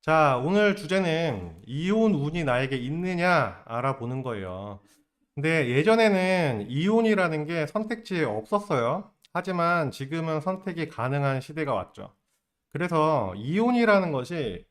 자, 오늘 주제는 이혼 운이 나에게 있느냐 알아보는 거예요. 근데 예전에는 이혼이라는 게 선택지에 없었어요. 하지만 지금은 선택이 가능한 시대가 왔죠. 그래서 이혼이라는 것이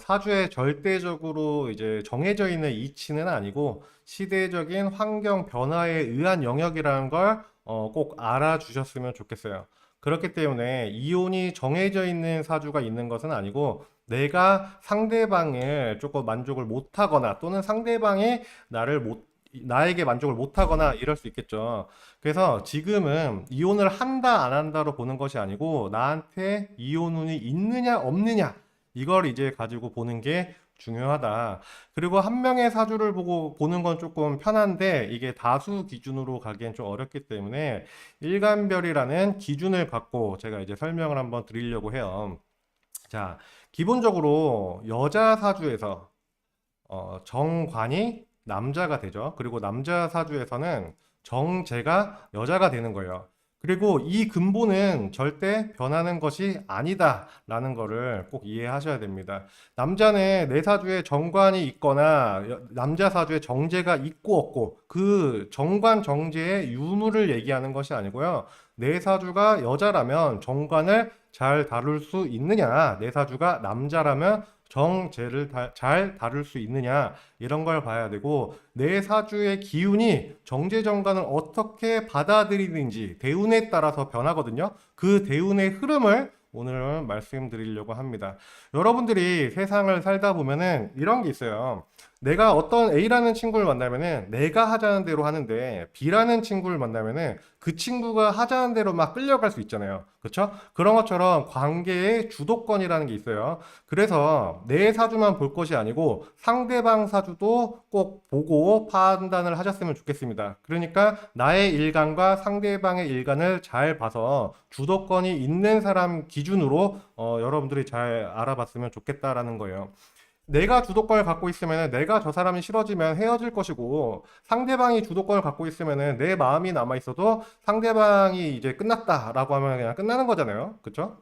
사주에 절대적으로 이제 정해져 있는 이치는 아니고 시대적인 환경 변화에 의한 영역이라는 걸 꼭 알아주셨으면 좋겠어요. 그렇기 때문에 이혼이 정해져 있는 사주가 있는 것은 아니고 내가 상대방을 조금 만족을 못하거나 또는 상대방이 나를 못 나에게 만족을 못하거나 이럴 수 있겠죠. 그래서 지금은 이혼을 한다 안 한다로 보는 것이 아니고 나한테 이혼 운이 있느냐 없느냐 이걸 이제 가지고 보는 게 중요하다. 그리고 한 명의 사주를 보고 보는 건 조금 편한데 이게 다수 기준으로 가기엔 좀 어렵기 때문에 일간별이라는 기준을 갖고 제가 이제 설명을 한번 드리려고 해요. 자, 기본적으로 여자 사주에서 정관이 남자가 되죠. 그리고 남자 사주에서는 정제가 여자가 되는 거예요. 그리고 이 근본은 절대 변하는 것이 아니다라는 거를 꼭 이해하셔야 됩니다. 남자는 내 사주에 정관이 있거나 남자 사주에 정제가 있고 없고 그 정관 정제의 유무를 얘기하는 것이 아니고요. 내 사주가 여자라면 정관을 잘 다룰 수 있느냐, 내 사주가 남자라면 정제를 잘 다룰 수 있느냐 이런 걸 봐야 되고 내 사주의 기운이 정제정관을 어떻게 받아들이는지 대운에 따라서 변하거든요. 그 대운의 흐름을 오늘 말씀드리려고 합니다. 여러분들이 세상을 살다 보면은 이런 게 있어요. 내가 어떤 A라는 친구를 만나면은 내가 하자는 대로 하는데 B라는 친구를 만나면은 그 친구가 하자는 대로 막 끌려갈 수 있잖아요. 그렇죠? 그런 것처럼 관계의 주도권이라는 게 있어요. 그래서 내 사주만 볼 것이 아니고 상대방 사주도 꼭 보고 판단을 하셨으면 좋겠습니다. 그러니까 나의 일간과 상대방의 일간을 잘 봐서 주도권이 있는 사람 기준으로 여러분들이 잘 알아봤으면 좋겠다라는 거예요. 내가 주도권을 갖고 있으면 내가 저 사람이 싫어지면 헤어질 것이고 상대방이 주도권을 갖고 있으면 내 마음이 남아 있어도 상대방이 이제 끝났다라고 하면 그냥 끝나는 거잖아요. 그렇죠?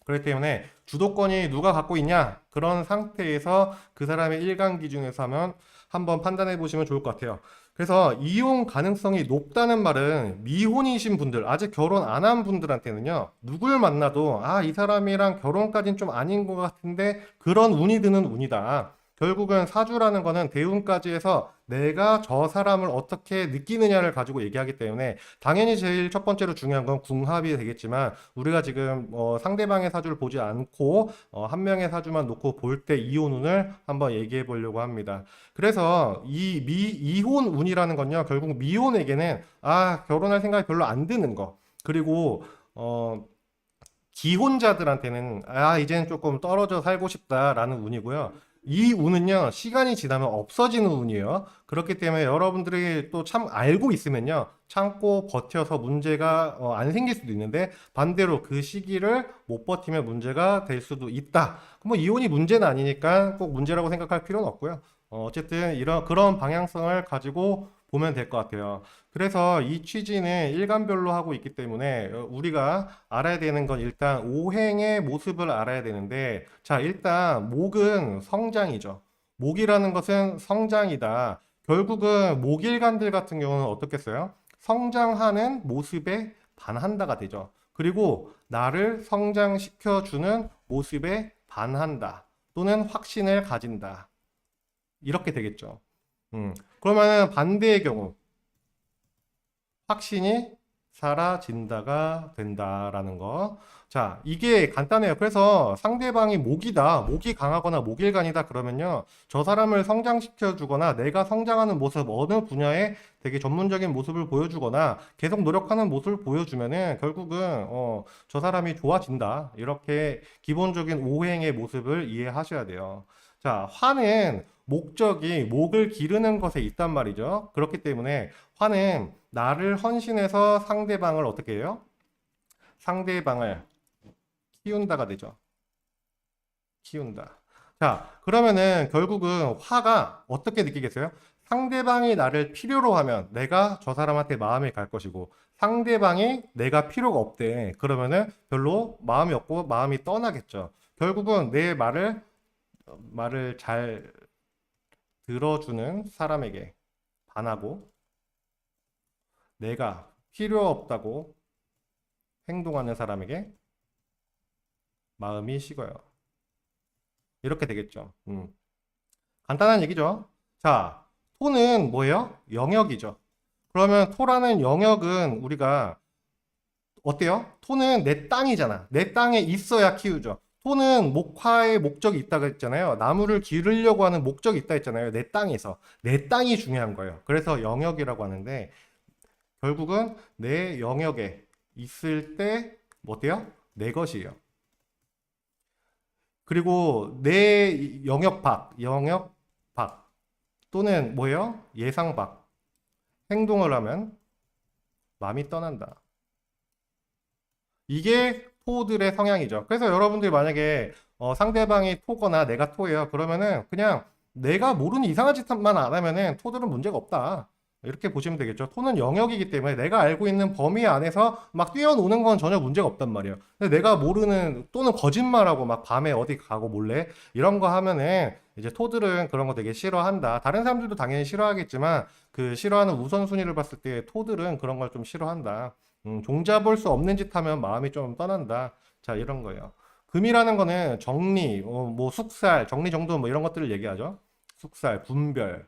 그렇기 때문에 주도권이 누가 갖고 있냐? 그런 상태에서 그 사람의 일간 기준에서 하면 한번 판단해 보시면 좋을 것 같아요. 그래서 이혼 가능성이 높다는 말은 미혼이신 분들, 아직 결혼 안 한 분들한테는요, 누굴 만나도, 아, 이 사람이랑 결혼까지는 좀 아닌 것 같은데, 그런 운이 드는 운이다. 결국은 사주라는 거는 대운까지 해서 내가 저 사람을 어떻게 느끼느냐를 가지고 얘기하기 때문에 당연히 제일 첫 번째로 중요한 건 궁합이 되겠지만 우리가 지금 상대방의 사주를 보지 않고 한 명의 사주만 놓고 볼 때 이혼 운을 한번 얘기해 보려고 합니다. 그래서 이 이혼 운이라는 건요 결국 미혼에게는 아 결혼할 생각이 별로 안 드는 거 그리고 기혼자들한테는 아 이제는 조금 떨어져 살고 싶다라는 운이고요. 이 운은요 시간이 지나면 없어지는 운이에요. 그렇기 때문에 여러분들이 또 참 알고 있으면요 참고 버텨서 문제가 안 생길 수도 있는데 반대로 그 시기를 못 버티면 문제가 될 수도 있다. 뭐 이혼이 문제는 아니니까 꼭 문제라고 생각할 필요는 없고요. 어쨌든 이런 그런 방향성을 가지고 보면 될 것 같아요. 그래서 이 취지는 일간별로 하고 있기 때문에 우리가 알아야 되는 건 일단 오행의 모습을 알아야 되는데 자 일단 목은 성장이죠. 목이라는 것은 성장이다. 결국은 목일간들 같은 경우는 어떻겠어요? 성장하는 모습에 반한다가 되죠. 그리고 나를 성장시켜주는 모습에 반한다. 또는 확신을 가진다. 이렇게 되겠죠. 그러면 반대의 경우 확신이 사라진다가 된다라는 거. 자, 이게 간단해요. 그래서 상대방이 목이다, 목이 강하거나 목일간이다 그러면요. 저 사람을 성장시켜 주거나 내가 성장하는 모습, 어느 분야에 되게 전문적인 모습을 보여주거나 계속 노력하는 모습을 보여주면은 결국은 저 사람이 좋아진다. 이렇게 기본적인 오행의 모습을 이해하셔야 돼요. 자, 화는 목적이 목을 기르는 것에 있단 말이죠. 그렇기 때문에 화는 나를 헌신해서 상대방을 어떻게 해요? 상대방을 키운다가 되죠. 키운다. 자, 그러면은 결국은 화가 어떻게 느끼겠어요? 상대방이 나를 필요로 하면 내가 저 사람한테 마음이 갈 것이고 상대방이 내가 필요가 없대. 그러면은 별로 마음이 없고 마음이 떠나겠죠. 결국은 내 말을 말을 잘 들어주는 사람에게 반하고 내가 필요 없다고 행동하는 사람에게 마음이 식어요. 이렇게 되겠죠. 간단한 얘기죠. 자, 토는 뭐예요? 영역이죠. 그러면 토라는 영역은 우리가 어때요? 토는 내 땅이잖아. 내 땅에 있어야 키우죠. 토는 목화의 목적이 있다고 했잖아요. 나무를 기르려고 하는 목적이 있다 했잖아요. 내 땅에서. 내 땅이 중요한 거예요. 그래서 영역이라고 하는데 결국은 내 영역에 있을 때 뭐 어때요? 내 것이에요. 그리고 내 영역 밖 또는 뭐예요? 예상 밖 행동을 하면 마음이 떠난다. 이게 토들의 성향이죠. 그래서 여러분들이 만약에 상대방이 토거나 내가 토예요. 그러면은 그냥 내가 모르는 이상한 짓만 안 하면은 토들은 문제가 없다. 이렇게 보시면 되겠죠. 토는 영역이기 때문에 내가 알고 있는 범위 안에서 막 뛰어노는 건 전혀 문제가 없단 말이에요. 근데 내가 모르는 또는 거짓말하고 막 밤에 어디 가고 몰래 이런 거 하면은 이제 토들은 그런 거 되게 싫어한다. 다른 사람들도 당연히 싫어하겠지만 그 싫어하는 우선순위를 봤을 때 토들은 그런 걸 좀 싫어한다. 종잡을 수 없는 짓 하면 마음이 좀 떠난다. 자, 이런 거예요. 금이라는 거는 정리, 뭐 숙살, 정리정돈 뭐 이런 것들을 얘기하죠. 숙살, 분별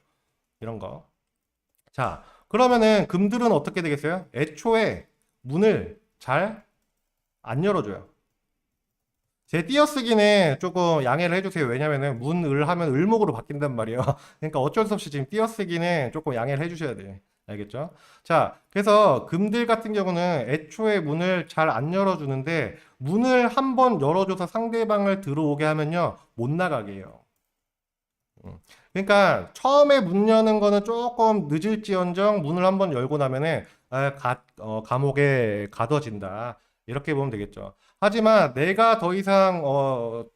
이런 거. 자, 그러면은 금들은 어떻게 되겠어요? 애초에 문을 잘 안 열어줘요. 제 띄어쓰기는 조금 양해를 해주세요. 왜냐면은 문을 하면 을목으로 바뀐단 말이에요. 그러니까 어쩔 수 없이 지금 띄어쓰기는 조금 양해를 해주셔야 돼요. 알겠죠? 자, 그래서 금들 같은 경우는 애초에 문을 잘 안 열어주는데 문을 한번 열어줘서 상대방을 들어오게 하면요 못 나가게 해요. 그러니까 처음에 문 여는 거는 조금 늦을지언정 문을 한번 열고 나면은 감옥에 가둬진다. 이렇게 보면 되겠죠. 하지만 내가 더 이상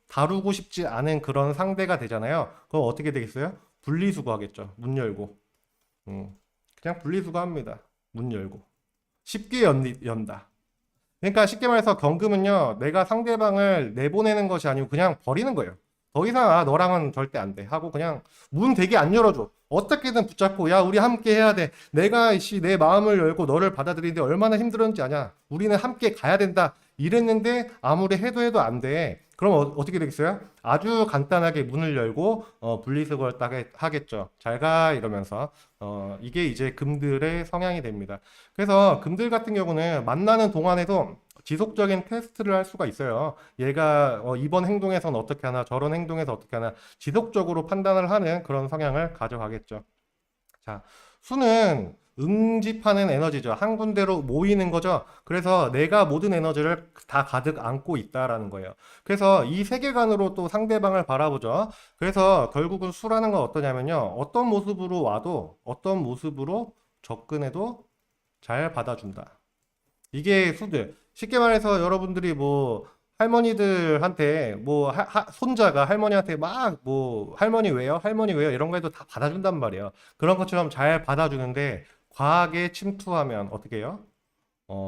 다루고 싶지 않은 그런 상대가 되잖아요. 그럼 어떻게 되겠어요? 분리수거하겠죠. 문 열고. 음, 그냥 분리수거합니다. 문 열고. 쉽게 연다. 그러니까 쉽게 말해서 경금은요, 내가 상대방을 내보내는 것이 아니고 그냥 버리는 거예요. 더 이상 너랑은 절대 안 돼. 하고 그냥 문 되게 안 열어줘. 어떻게든 붙잡고 야 우리 함께 해야 돼. 내가 내 마음을 열고 너를 받아들이는데 얼마나 힘들었는지 아냐. 우리는 함께 가야 된다. 이랬는데 아무리 해도 안 돼. 그럼 어떻게 되겠어요? 아주 간단하게 문을 열고 분리수거를 딱 하겠죠. 잘 가 이러면서 이게 이제 금들의 성향이 됩니다. 그래서 금들 같은 경우는 만나는 동안에도 지속적인 테스트를 할 수가 있어요. 얘가 이번 행동에서는 어떻게 하나, 저런 행동에서 어떻게 하나 지속적으로 판단을 하는 그런 성향을 가져가겠죠. 자, 수는 응집하는 에너지죠. 한 군데로 모이는 거죠. 그래서 내가 모든 에너지를 다 가득 안고 있다라는 거예요. 그래서 이 세계관으로 또 상대방을 바라보죠. 그래서 결국은 수라는 건 어떠냐면요. 어떤 모습으로 와도 어떤 모습으로 접근해도 잘 받아준다. 이게 수들. 쉽게 말해서 여러분들이 뭐 할머니들한테 뭐 손자가 할머니한테 막 뭐 할머니 왜요? 할머니 왜요? 이런 거 해도 다 받아준단 말이에요. 그런 것처럼 잘 받아주는데 과하게 침투하면 어떻게 해요?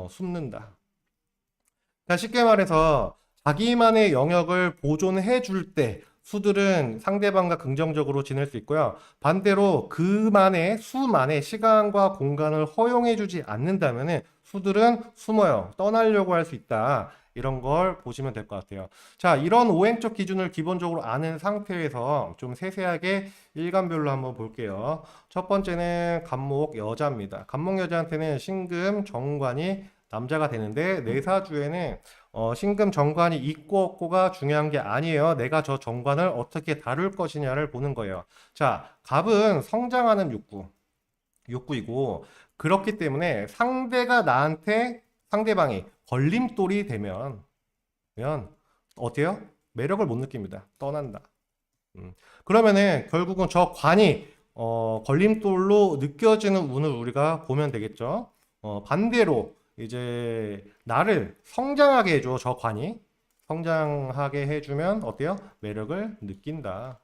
숨는다. 그러니까 쉽게 말해서 자기만의 영역을 보존해 줄 때 수들은 상대방과 긍정적으로 지낼 수 있고요. 반대로 수만의 시간과 공간을 허용해 주지 않는다면 수들은 숨어요. 떠나려고 할 수 있다. 이런 걸 보시면 될 것 같아요. 자, 이런 오행적 기준을 기본적으로 아는 상태에서 좀 세세하게 일간별로 한번 볼게요. 첫 번째는 간목 여자입니다. 간목 여자한테는 신금, 정관이 남자가 되는데 내사주에는 신금 정관이 있고 없고가 중요한 게 아니에요. 내가 저 정관을 어떻게 다룰 것이냐를 보는 거예요. 자, 갑은 성장하는 욕구이고 그렇기 때문에 상대방이 걸림돌이 되면 어때요? 매력을 못 느낍니다. 떠난다. 그러면은 결국은 저 관이 걸림돌로 느껴지는 운을 우리가 보면 되겠죠. 반대로 이제 나를 성장하게 해줘. 저 관이 성장하게 해주면 어때요? 매력을 느낀다.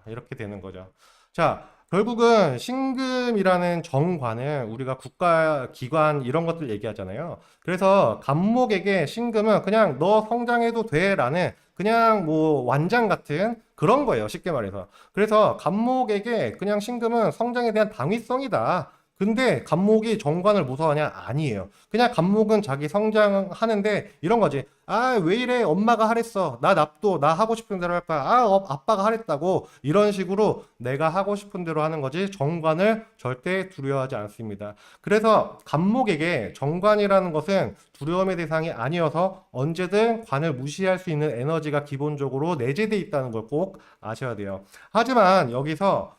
이렇게 되는 거죠. 자, 결국은 신금이라는 정관은 우리가 국가 기관 이런 것들 얘기하잖아요. 그래서 갑목에게 신금은 그냥 너 성장해도 돼라는 그냥 뭐 완장 같은 그런 거예요. 쉽게 말해서. 그래서 갑목에게 그냥 신금은 성장에 대한 당위성이다. 근데 갑목이 정관을 무서워하냐? 아니에요. 그냥 갑목은 자기 성장하는데 이런 거지. 아, 왜 이래? 엄마가 하랬어. 나 납도, 나 하고 싶은 대로 할 거야. 아, 아빠가 하랬다고. 이런 식으로 내가 하고 싶은 대로 하는 거지. 정관을 절대 두려워하지 않습니다. 그래서 갑목에게 정관이라는 것은 두려움의 대상이 아니어서 언제든 관을 무시할 수 있는 에너지가 기본적으로 내재되어 있다는 걸 꼭 아셔야 돼요. 하지만 여기서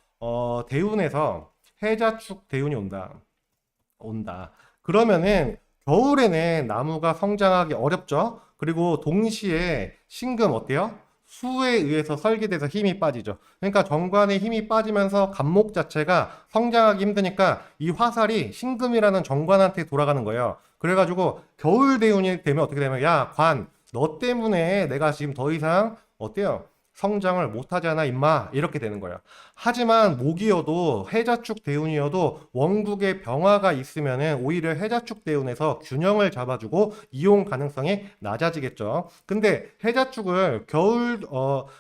대운에서 해자축 대운이 온다. 그러면은 겨울에는 나무가 성장하기 어렵죠. 그리고 동시에 신금 어때요? 수에 의해서 설계돼서 힘이 빠지죠. 그러니까 정관에 힘이 빠지면서 갑목 자체가 성장하기 힘드니까 이 화살이 신금이라는 정관한테 돌아가는 거예요. 그래가지고 겨울 대운이 되면 어떻게 되면 야, 관, 너 때문에 내가 지금 더 이상 어때요? 성장을 못하잖아, 임마. 이렇게 되는 거예요. 하지만 목이어도 해자축 대운이어도 원국에 병화가 있으면은 오히려 해자축 대운에서 균형을 잡아주고 이용 가능성이 낮아지겠죠. 근데 해자축을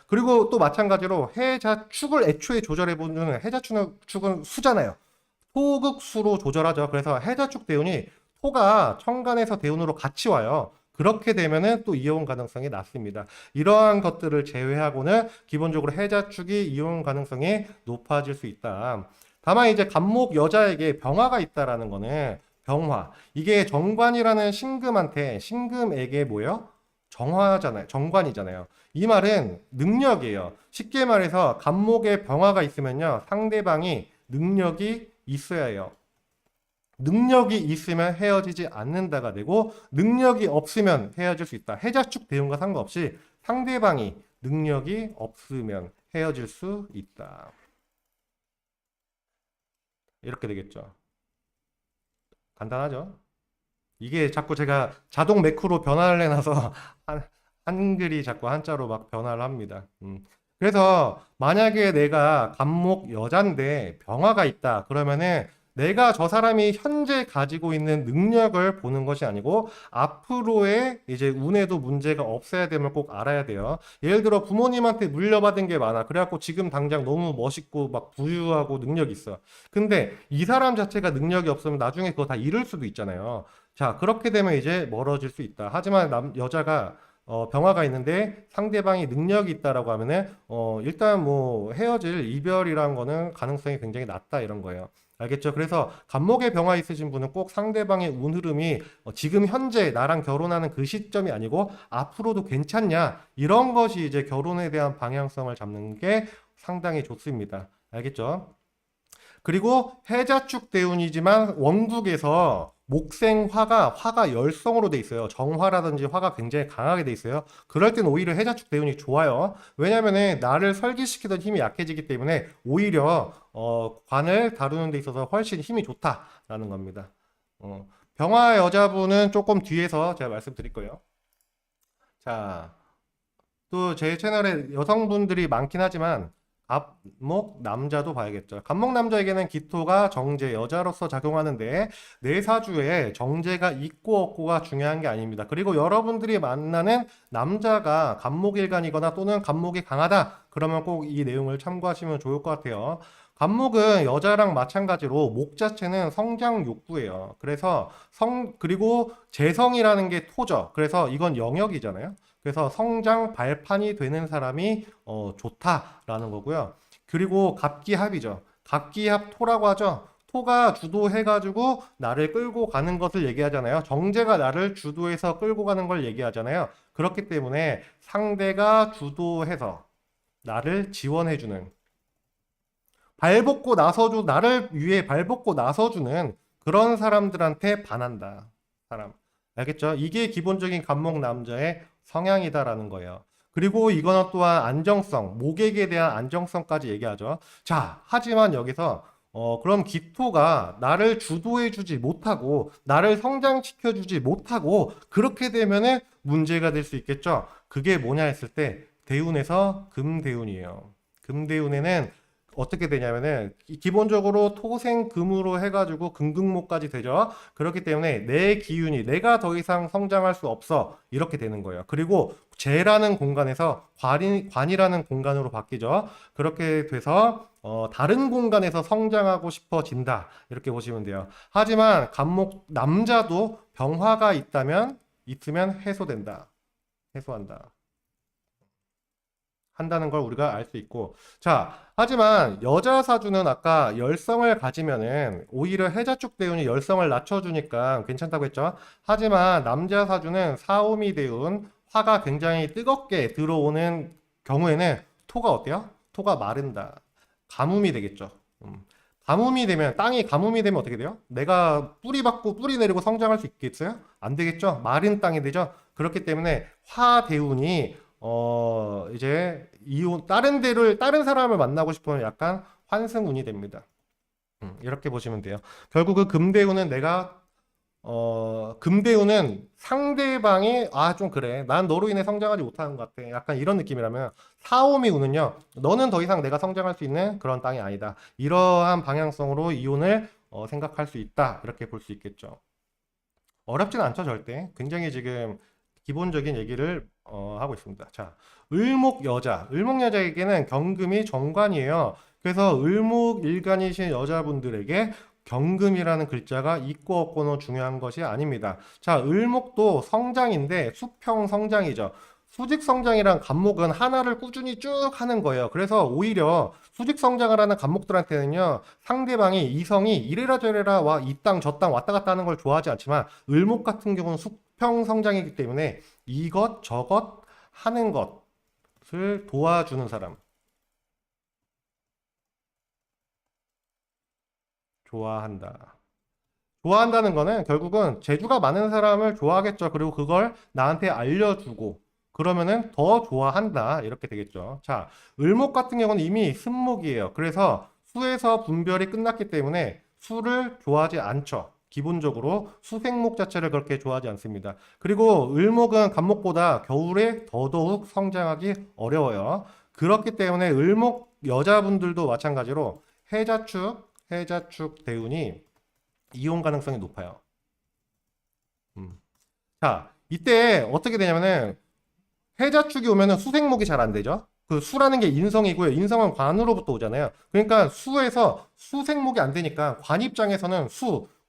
그리고 또 마찬가지로 해자축을 애초에 조절해보는 해자축은 수잖아요. 토극수로 조절하죠. 그래서 해자축 대운이 토가 천간에서 대운으로 같이 와요. 그렇게 되면은 또 이용 가능성이 낮습니다. 이러한 것들을 제외하고는 기본적으로 해자축이 이용 가능성이 높아질 수 있다. 다만 이제 갑목 여자에게 병화가 있다라는 거는 병화. 이게 정관이라는 신금에게 뭐예요? 정화잖아요. 정관이잖아요. 이 말은 능력이에요. 쉽게 말해서 갑목에 병화가 있으면요. 상대방이 능력이 있어야 해요. 능력이 있으면 헤어지지 않는다가 되고 능력이 없으면 헤어질 수 있다. 해자축 대운과 상관없이 상대방이 능력이 없으면 헤어질 수 있다. 이렇게 되겠죠. 간단하죠? 이게 자꾸 제가 자동 매크로 변화를 해놔서 한글이 자꾸 한자로 막 변화를 합니다. 그래서 만약에 내가 갑목 여잔데 병화가 있다. 그러면은 내가 저 사람이 현재 가지고 있는 능력을 보는 것이 아니고 앞으로의 이제 운에도 문제가 없어야 됨을 꼭 알아야 돼요. 예를 들어 부모님한테 물려받은 게 많아. 그래갖고 지금 당장 너무 멋있고 막 부유하고 능력이 있어. 근데 이 사람 자체가 능력이 없으면 나중에 그거 다 잃을 수도 있잖아요. 자, 그렇게 되면 이제 멀어질 수 있다. 하지만 여자가 병화가 있는데 상대방이 능력이 있다라고 하면은 일단 뭐 헤어질 이별이라는 거는 가능성이 굉장히 낮다 이런 거예요. 알겠죠? 그래서 갑목에 병화 있으신 분은 꼭 상대방의 운 흐름이 지금 현재 나랑 결혼하는 그 시점이 아니고 앞으로도 괜찮냐 이런 것이 이제 결혼에 대한 방향성을 잡는 게 상당히 좋습니다. 알겠죠? 그리고 해자축 대운이지만 원국에서 화가 열성으로 돼 있어요. 정화라든지 화가 굉장히 강하게 돼 있어요. 그럴 때는 오히려 해자축 대운이 좋아요. 왜냐면은 나를 설계시키던 힘이 약해지기 때문에 오히려 관을 다루는 데 있어서 훨씬 힘이 좋다라는 겁니다. 병화 여자분은 조금 뒤에서 제가 말씀드릴 거예요. 자, 또 제 채널에 여성분들이 많긴 하지만 갑목 남자도 봐야겠죠. 갑목 남자에게는 기토가 정제 여자로서 작용하는데 내 사주에 정제가 있고 없고가 중요한 게 아닙니다. 그리고 여러분들이 만나는 남자가 갑목일간이거나 또는 갑목이 강하다. 그러면 꼭 이 내용을 참고하시면 좋을 것 같아요. 갑목은 여자랑 마찬가지로 목 자체는 성장 욕구예요. 그래서 그리고 재성이라는 게 토죠. 그래서 이건 영역이잖아요. 그래서 성장 발판이 되는 사람이 좋다라는 거고요. 그리고 갑기합이죠. 갑기합 토라고 하죠. 토가 주도해가지고 나를 끌고 가는 것을 얘기하잖아요. 정제가 나를 주도해서 끌고 가는 걸 얘기하잖아요. 그렇기 때문에 상대가 주도해서 나를 지원해주는 나를 위해 발벗고 나서주는 그런 사람들한테 반한다. 사람. 알겠죠? 이게 기본적인 갑목 남자의 성향이다라는 거예요. 그리고 이거는 또한 안정성, 모객에 대한 안정성까지 얘기하죠. 자, 하지만 여기서 그럼 기토가 나를 주도해주지 못하고 나를 성장시켜주지 못하고 그렇게 되면은 문제가 될 수 있겠죠. 그게 뭐냐 했을 때 대운에서 금대운이에요. 금대운에는 어떻게 되냐면은 기본적으로 토생금으로 해가지고 금극목까지 되죠. 그렇기 때문에 내 기운이 내가 더 이상 성장할 수 없어 이렇게 되는 거예요. 그리고 재라는 공간에서 관이라는 공간으로 바뀌죠. 그렇게 돼서 다른 공간에서 성장하고 싶어진다 이렇게 보시면 돼요. 하지만 간목 남자도 병화가 있으면 해소된다. 해소한다. 한다는 걸 우리가 알 수 있고. 자, 하지만 여자 사주는 아까 열성을 가지면은 오히려 해자축 대운이 열성을 낮춰주니까 괜찮다고 했죠. 하지만 남자 사주는 사오미 대운, 화가 굉장히 뜨겁게 들어오는 경우에는 토가 어때요? 토가 마른다. 가뭄이 되겠죠. 가뭄이 되면, 땅이 가뭄이 되면 어떻게 돼요? 내가 뿌리 받고 뿌리 내리고 성장할 수 있겠어요? 안 되겠죠? 마른 땅이 되죠? 그렇기 때문에 화 대운이 이제 다른 사람을 만나고 싶으면 약간 환승운이 됩니다. 이렇게 보시면 돼요. 결국 그 금대운은 상대방이 좀 그래, 난 너로 인해 성장하지 못하는 것 같아, 약간 이런 느낌이라면, 사오미운은요, 너는 더 이상 내가 성장할 수 있는 그런 땅이 아니다, 이러한 방향성으로 이혼을 생각할 수 있다, 이렇게 볼 수 있겠죠. 어렵진 않죠, 절대. 굉장히 지금 기본적인 얘기를 하고 있습니다. 자, 을목 여자에게는 경금이 정관이에요. 그래서 을목일간이신 여자분들에게 경금이라는 글자가 있고 없고는 중요한 것이 아닙니다. 자, 을목도 성장인데 수평 성장이죠. 수직 성장이랑 간목은 하나를 꾸준히 쭉 하는 거예요. 그래서 오히려 수직 성장을 하는 간목들한테는요, 상대방이 이성이 이래라 저래라 이 땅 저 땅 왔다 갔다 하는 걸 좋아하지 않지만, 을목 같은 경우는 수평 성장이기 때문에 이것 저것 하는 것을 도와주는 사람, 좋아한다. 좋아한다는 거는 결국은 재주가 많은 사람을 좋아하겠죠. 그리고 그걸 나한테 알려주고 그러면은 더 좋아한다, 이렇게 되겠죠. 자, 을목 같은 경우는 이미 승목이에요. 그래서 수에서 분별이 끝났기 때문에 수를 좋아하지 않죠. 기본적으로 수생목 자체를 그렇게 좋아하지 않습니다. 그리고 을목은 간목보다 겨울에 더더욱 성장하기 어려워요. 그렇기 때문에 을목 여자분들도 마찬가지로 해자축 대운이 이혼 가능성이 높아요. 자, 이때 어떻게 되냐면은 해자축이 오면은 수생목이 잘 안 되죠. 그 수라는 게 인성이고요. 인성은 관으로부터 오잖아요. 그러니까 수에서 수생목이 안 되니까 관 입장에서는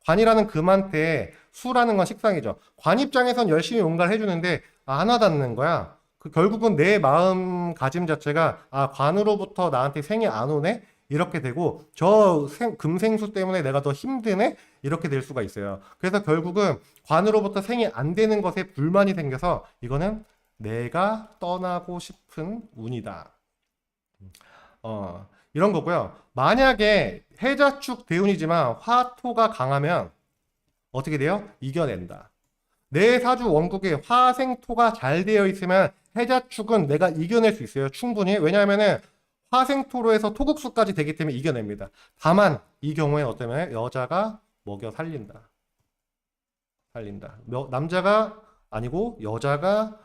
관이라는 금한테 수라는 건 식상이죠. 관 입장에선 열심히 뭔가를 해주는데 안 와닿는 거야. 결국은 내 마음가짐 자체가 관으로부터 나한테 생이 안 오네? 이렇게 되고 금생수 때문에 내가 더 힘드네? 이렇게 될 수가 있어요. 그래서 결국은 관으로부터 생이 안 되는 것에 불만이 생겨서 이거는 내가 떠나고 싶은 운이다. 이런 거고요. 만약에 해자축 대운이지만 화토가 강하면 어떻게 돼요? 이겨낸다. 내 사주 원국에 화생토가 잘 되어 있으면 해자축은 내가 이겨낼 수 있어요. 충분히. 왜냐하면은 화생토로 해서 토국수까지 되기 때문에 이겨냅니다. 다만 이 경우에 어쩌면 여자가 먹여 살린다. 남자가 아니고 여자가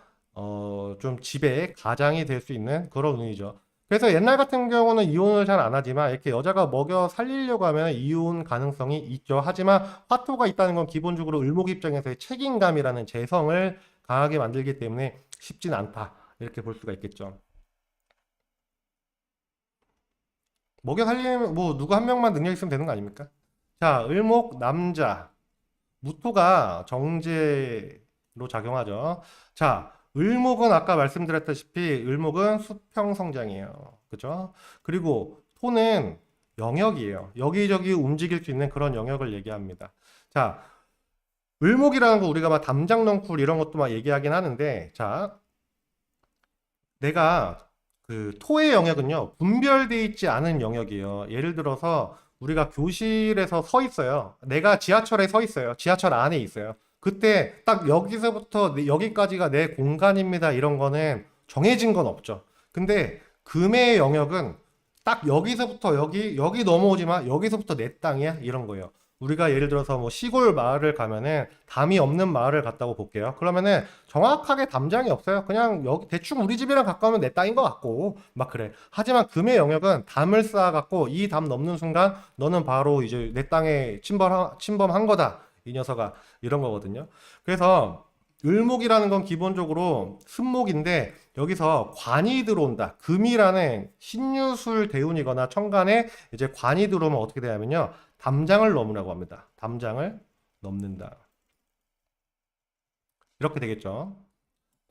좀 집에 가장이 될 수 있는 그런 운이죠. 그래서 옛날 같은 경우는 이혼을 잘 안 하지만 이렇게 여자가 먹여 살리려고 하면 이혼 가능성이 있죠. 하지만 화토가 있다는 건 기본적으로 을목 입장에서의 책임감이라는 재성을 강하게 만들기 때문에 쉽진 않다, 이렇게 볼 수가 있겠죠. 먹여 살리면 뭐 누구 한 명만 능력 있으면 되는 거 아닙니까? 자, 을목 남자, 무토가 정제로 작용하죠. 자, 을목은 아까 말씀드렸다시피 을목은 수평 성장이에요. 그죠? 그리고 토는 영역이에요. 여기저기 움직일 수 있는 그런 영역을 얘기합니다. 자, 을목이라는 거 우리가 막 담장넝쿨 이런 것도 막 얘기하긴 하는데, 자, 내가 그 토의 영역은요, 분별되어 있지 않은 영역이에요. 예를 들어서 우리가 교실에서 서 있어요. 내가 지하철에 서 있어요. 지하철 안에 있어요. 그때 딱 여기서부터 여기까지가 내 공간입니다, 이런 거는 정해진 건 없죠. 근데 금의 영역은 딱 여기서부터 여기 넘어오지 마, 여기서부터 내 땅이야, 이런 거예요. 우리가 예를 들어서 뭐 시골 마을을 가면은 담이 없는 마을을 갔다고 볼게요. 그러면은 정확하게 담장이 없어요. 그냥 여기 대충 우리 집이랑 가까우면 내 땅인 것 같고 막 그래. 하지만 금의 영역은 담을 쌓아갖고 이 담 넘는 순간 너는 바로 이제 내 땅에 침범한 거다. 이 녀석아. 이런 거거든요. 그래서 을목이라는 건 기본적으로 습목인데 여기서 관이 들어온다. 금이라는 신유술 대운이거나 천간에 이제 관이 들어오면 어떻게 되냐면요. 담장을 넘으라고 합니다. 담장을 넘는다. 이렇게 되겠죠.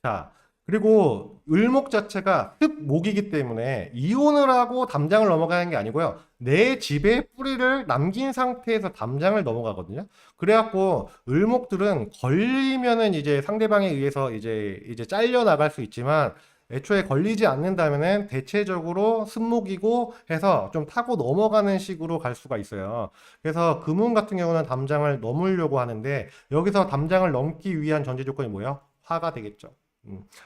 자, 그리고 을목 자체가 습목이기 때문에 이혼을 하고 담장을 넘어가는 게 아니고요. 내 집에 뿌리를 남긴 상태에서 담장을 넘어가거든요. 그래갖고 을목들은 걸리면은 이제 상대방에 의해서 이제 잘려 나갈 수 있지만 애초에 걸리지 않는다면은 대체적으로 습목이고 해서 좀 타고 넘어가는 식으로 갈 수가 있어요. 그래서 금운 같은 경우는 담장을 넘으려고 하는데 여기서 담장을 넘기 위한 전제 조건이 뭐예요? 화가 되겠죠.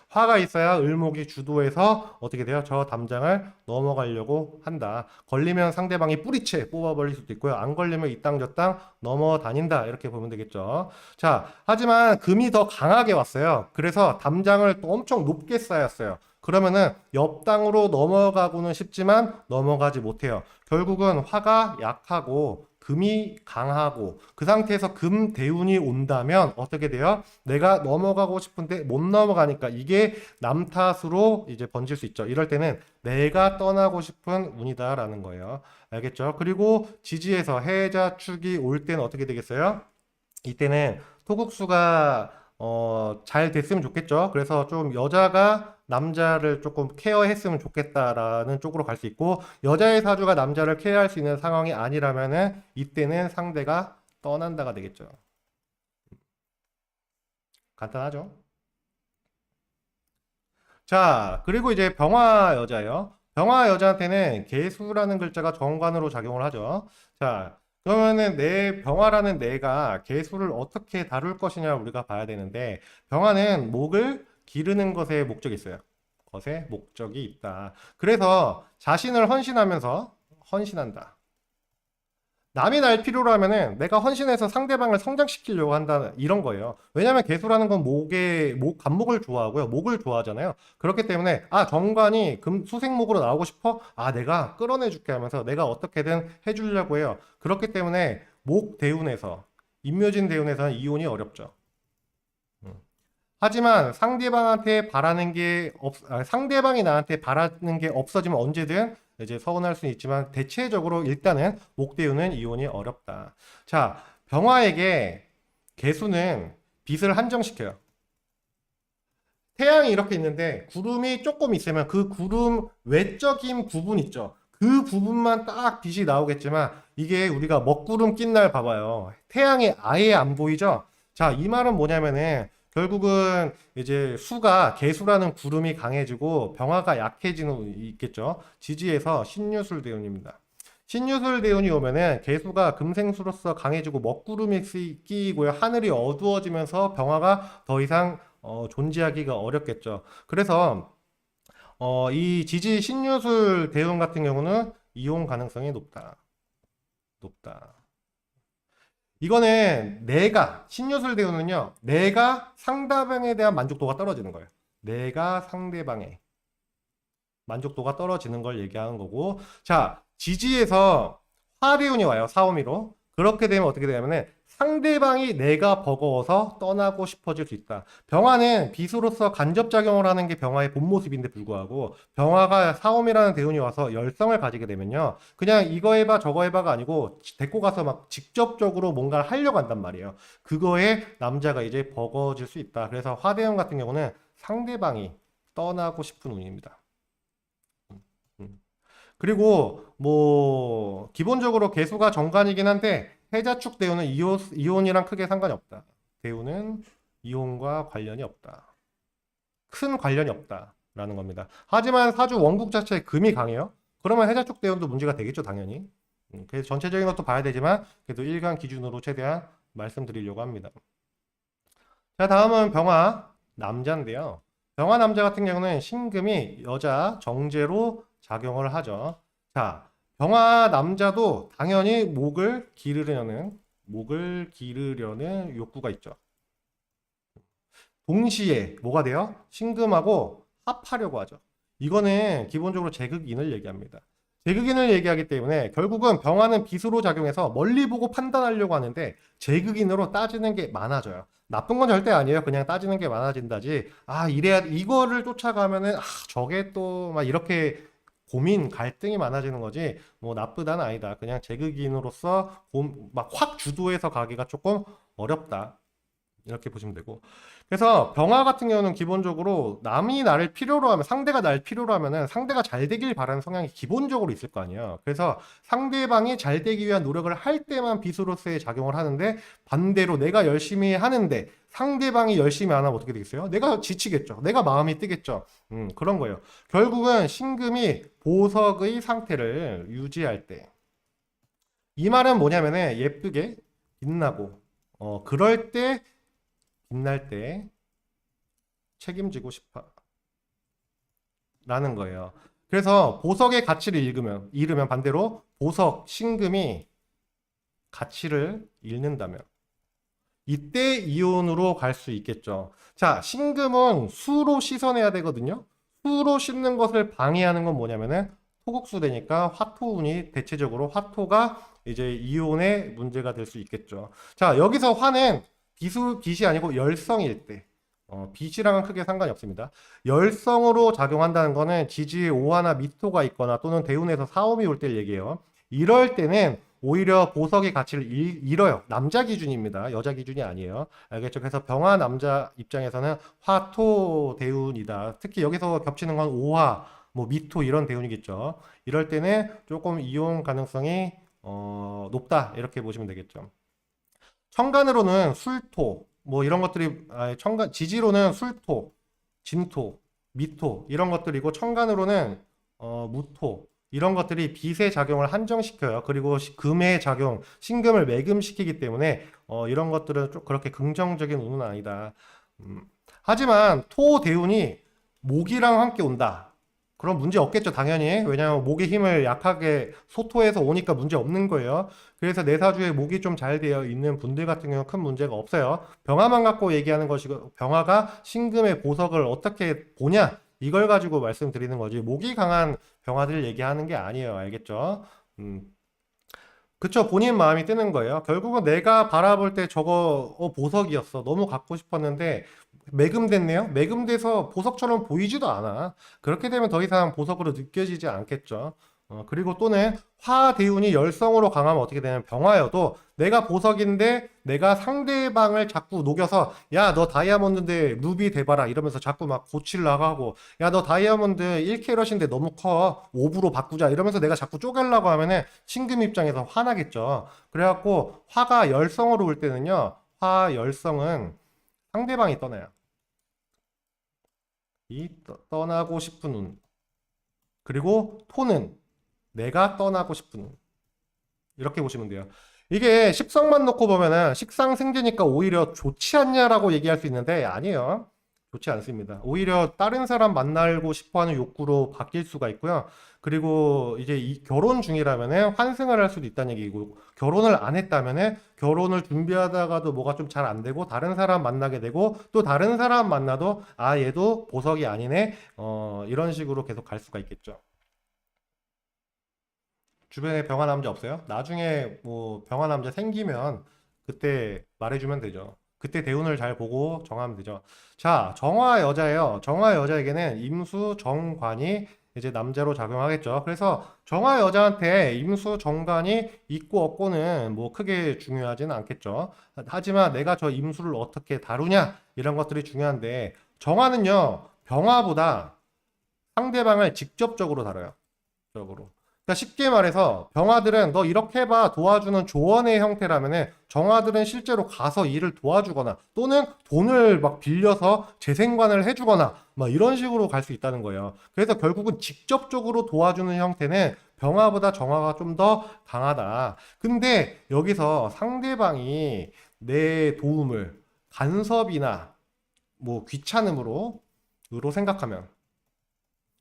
화가 있어야 을목이 주도해서 어떻게 돼요? 저 담장을 넘어가려고 한다. 걸리면 상대방이 뿌리채 뽑아버릴 수도 있고요. 안 걸리면 이 땅 저 땅 넘어다닌다. 이렇게 보면 되겠죠. 자, 하지만 금이 더 강하게 왔어요. 그래서 담장을 또 엄청 높게 쌓였어요. 그러면은 옆 땅으로 넘어가고는 싶지만 넘어가지 못해요. 결국은 화가 약하고 금이 강하고 그 상태에서 금 대운이 온다면 어떻게 돼요? 내가 넘어가고 싶은데 못 넘어가니까 이게 남 탓으로 이제 번질 수 있죠. 이럴 때는 내가 떠나고 싶은 운이다라는 거예요. 알겠죠? 그리고 지지에서 해자 축이 올 때는 어떻게 되겠어요? 이때는 토국수가 잘 됐으면 좋겠죠. 그래서 좀 여자가 남자를 조금 케어했으면 좋겠다라는 쪽으로 갈 수 있고 여자의 사주가 남자를 케어할 수 있는 상황이 아니라면은 이때는 상대가 떠난다가 되겠죠. 간단하죠. 자, 그리고 이제 병화 여자예요. 병화 여자한테는 계수라는 글자가 정관으로 작용을 하죠. 자, 그러면은 내 병화라는 내가 계수를 어떻게 다룰 것이냐 우리가 봐야 되는데 병화는 목을 기르는 것에 목적이 있어요. 것에 목적이 있다. 그래서 자신을 헌신하면서 헌신한다. 남이 날 필요로 하면은 내가 헌신해서 상대방을 성장시키려고 한다 이런 거예요. 왜냐하면 개수라는 건 간목을 좋아하고요. 목을 좋아하잖아요. 그렇기 때문에 정관이 수생목으로 나오고 싶어? 내가 끌어내 줄게 하면서 내가 어떻게든 해주려고 해요. 그렇기 때문에 목 대운에서 임묘진 대운에서는 이혼이 어렵죠. 하지만 상대방이 나한테 바라는 게 없어지면 언제든 이제 서운할 수는 있지만 대체적으로 일단은 목대우는 이혼이 어렵다. 자, 병화에게 개수는 빛을 한정시켜요. 태양이 이렇게 있는데 구름이 조금 있으면 그 구름 외적인 부분 있죠. 그 부분만 딱 빛이 나오겠지만 이게 우리가 먹구름 낀 날 봐봐요. 태양이 아예 안 보이죠? 자, 이 말은 뭐냐면은 결국은 이제 개수라는 구름이 강해지고 병화가 약해지는 있겠죠. 지지에서 신유술 대운입니다. 신유술 대운이 오면은 개수가 금생수로서 강해지고 먹구름이 끼고요. 하늘이 어두워지면서 병화가 더 이상 존재하기가 어렵겠죠. 그래서 이 지지 신유술 대운 같은 경우는 이용 가능성이 높다. 높다. 이거는 신유술 대우는요, 내가 상대방에 대한 만족도가 떨어지는 거예요. 내가 상대방의 만족도가 떨어지는 걸 얘기하는 거고, 자, 지지에서 화대운이 와요, 사오미로. 그렇게 되면 어떻게 되냐면은 상대방이 내가 버거워서 떠나고 싶어질 수 있다. 병화는 빛으로서 간접작용을 하는 게 병화의 본 모습인데 불구하고 병화가 사옴이라는 대운이 와서 열성을 가지게 되면요. 그냥 이거 해봐 저거 해봐가 아니고 데리고 가서 막 직접적으로 뭔가를 하려고 한단 말이에요. 그거에 남자가 이제 버거워질 수 있다. 그래서 화대운 같은 경우는 상대방이 떠나고 싶은 운입니다. 그리고 뭐 기본적으로 개수가 정관이긴 한데 해자축 대우는 이혼이랑 크게 상관이 없다. 대우는 이혼과 관련이 없다. 큰 관련이 없다라는 겁니다. 하지만 사주 원국 자체에 금이 강해요. 그러면 해자축 대운도 문제가 되겠죠, 당연히. 그래서 전체적인 것도 봐야 되지만 그래도 일간 기준으로 최대한 말씀드리려고 합니다. 자, 다음은 병화 남자인데요. 병화 남자 같은 경우는 신금이 여자 정제로 작용을 하죠. 자, 병화 남자도 당연히 목을 기르려는 목을 기르려는 욕구가 있죠. 동시에 뭐가 돼요? 신금하고 합하려고 하죠. 이거는 기본적으로 제극인을 얘기합니다. 제극인을 얘기하기 때문에 결국은 병화는 빛으로 작용해서 멀리 보고 판단하려고 하는데 제극인으로 따지는 게 많아져요. 나쁜 건 절대 아니에요. 그냥 따지는 게 많아진다지. 아, 이래야 이거를 쫓아가면은 저게 또 막 이렇게 고민, 갈등이 많아지는 거지. 뭐 나쁘다는 아니다. 그냥 제극인으로서 막 확 주도해서 가기가 조금 어렵다. 이렇게 보시면 되고. 그래서 병화 같은 경우는 기본적으로 남이 나를 필요로 하면, 상대가 날 필요로 하면은 상대가 잘 되길 바라는 성향이 기본적으로 있을 거 아니에요. 그래서 상대방이 잘 되기 위한 노력을 할 때만 비수로서의 작용을 하는데, 반대로 내가 열심히 하는데 상대방이 열심히 안 하면 어떻게 되겠어요? 내가 지치겠죠. 내가 마음이 뜨겠죠. 그런 거예요. 결국은 신금이 보석의 상태를 유지할 때. 이 말은 뭐냐면은 예쁘게 빛나고, 그럴 때 빛날 때 책임지고 싶어 라는 거예요. 그래서 보석의 가치를 잃으면 반대로 보석, 신금이 가치를 잃는다면 이때 이온으로 갈 수 있겠죠. 자, 신금은 수로 씻어내야 되거든요. 수로 씻는 것을 방해하는 건 뭐냐면은 토국수 되니까 화토운이 대체적으로 화토가 이제 이온의 문제가 될 수 있겠죠. 자, 여기서 화는 빛이 아니고 열성일 때. 빛이랑은 크게 상관이 없습니다. 열성으로 작용한다는 거는 지지에 오화나 미토가 있거나 또는 대운에서 사옴이 올 때를 얘기해요. 이럴 때는 오히려 보석의 가치를 잃어요. 남자 기준입니다. 여자 기준이 아니에요. 알겠죠? 그래서 병화 남자 입장에서는 화토 대운이다. 특히 여기서 겹치는 건 오화, 뭐 미토 이런 대운이겠죠. 이럴 때는 조금 이용 가능성이 높다. 이렇게 보시면 되겠죠. 천간으로는 술토, 뭐 이런 것들이, 지지로는 술토, 진토, 미토, 이런 것들이고, 천간으로는, 무토, 이런 것들이 빛의 작용을 한정시켜요. 그리고 금의 작용, 신금을 매금시키기 때문에, 이런 것들은 좀 그렇게 긍정적인 운은 아니다. 하지만 토 대운이 목이랑 함께 온다. 그럼 문제 없겠죠, 당연히. 왜냐하면 목의 힘을 약하게 소토해서 오니까 문제 없는 거예요. 그래서 내사주에 목이 좀 잘 되어 있는 분들 같은 경우는 큰 문제가 없어요. 병화만 갖고 얘기하는 것이고, 병화가 신금의 보석을 어떻게 보냐, 이걸 가지고 말씀드리는 거지. 목이 강한 병화들을 얘기하는 게 아니에요. 알겠죠? 그쵸. 본인 마음이 뜨는 거예요. 결국은 내가 바라볼 때 저거 보석이었어. 너무 갖고 싶었는데 매금됐네요. 매금돼서 보석처럼 보이지도 않아. 그렇게 되면 더 이상 보석으로 느껴지지 않겠죠. 그리고 또는 화대운이 열성으로 강하면 어떻게 되냐면 병화여도 내가 보석인데 내가 상대방을 자꾸 녹여서 야, 너 다이아몬드인데 루비 돼봐라 이러면서 자꾸 막 고치려고 하고 야, 너 다이아몬드 1캐럿인데 너무 커. 5부로 바꾸자 이러면서 내가 자꾸 쪼개려고 하면은 신금 입장에서 화나겠죠. 그래갖고 화가 열성으로 올 때는요. 화 열성은 상대방이 떠나요. 이 떠나고 싶은 운. 그리고 토는 내가 떠나고 싶은 운. 이렇게 보시면 돼요. 이게 십성만 놓고 보면은 식상생재니까 오히려 좋지 않냐라고 얘기할 수 있는데 아니에요. 좋지 않습니다. 오히려 다른 사람 만나고 싶어하는 욕구로 바뀔 수가 있고요. 그리고 이제 결혼 중이라면은 환승을 할 수도 있다는 얘기고 결혼을 안 했다면은 결혼을 준비하다가도 뭐가 좀 잘 안 되고 다른 사람 만나게 되고 또 다른 사람 만나도 아 얘도 보석이 아니네 이런 식으로 계속 갈 수가 있겠죠. 주변에 병화 남자 없어요? 나중에 뭐 병화 남자 생기면 그때 말해주면 되죠. 그때 대운을 잘 보고 정하면 되죠. 자, 정화 여자예요. 정화 여자에게는 임수 정관이 이제 남자로 작용하겠죠. 그래서 정화 여자한테 임수 정관이 있고 없고는 뭐 크게 중요하지는 않겠죠. 하지만 내가 저 임수를 어떻게 다루냐 이런 것들이 중요한데 정화는요 병화보다 상대방을 직접적으로 다뤄요. 적으로. 그러니까 쉽게 말해서 병화들은 너 이렇게 해봐 도와주는 조언의 형태라면은 정화들은 실제로 가서 일을 도와주거나 또는 돈을 막 빌려서 재생관을 해주거나 막 이런 식으로 갈 수 있다는 거예요. 그래서 결국은 직접적으로 도와주는 형태는 병화보다 정화가 좀 더 강하다. 근데 여기서 상대방이 내 도움을 간섭이나 뭐 귀찮음으로 생각하면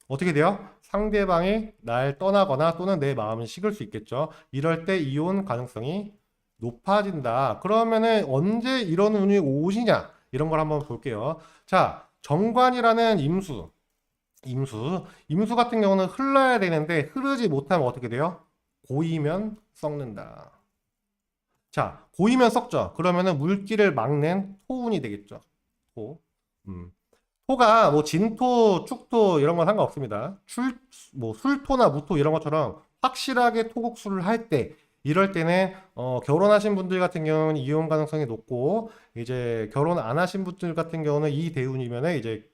어떻게 돼요? 상대방이 날 떠나거나 또는 내 마음을 식을 수 있겠죠. 이럴 때 이혼 가능성이 높아진다. 그러면은 언제 이런 운이 오시냐? 이런 걸 한번 볼게요. 자, 정관이라는 임수 같은 경우는 흘러야 되는데 흐르지 못하면 어떻게 돼요? 고이면 썩는다. 자, 고이면 썩죠. 그러면은 물기를 막는 토운이 되겠죠. 토. 음. 토가 뭐 진토, 축토 이런 건 상관없습니다. 뭐 술토나 무토 이런 것처럼 확실하게 토국수를 할 때, 이럴 때는 결혼하신 분들 같은 경우는 이혼 가능성이 높고, 이제 결혼 안 하신 분들 같은 경우는 이 대운이면은 이제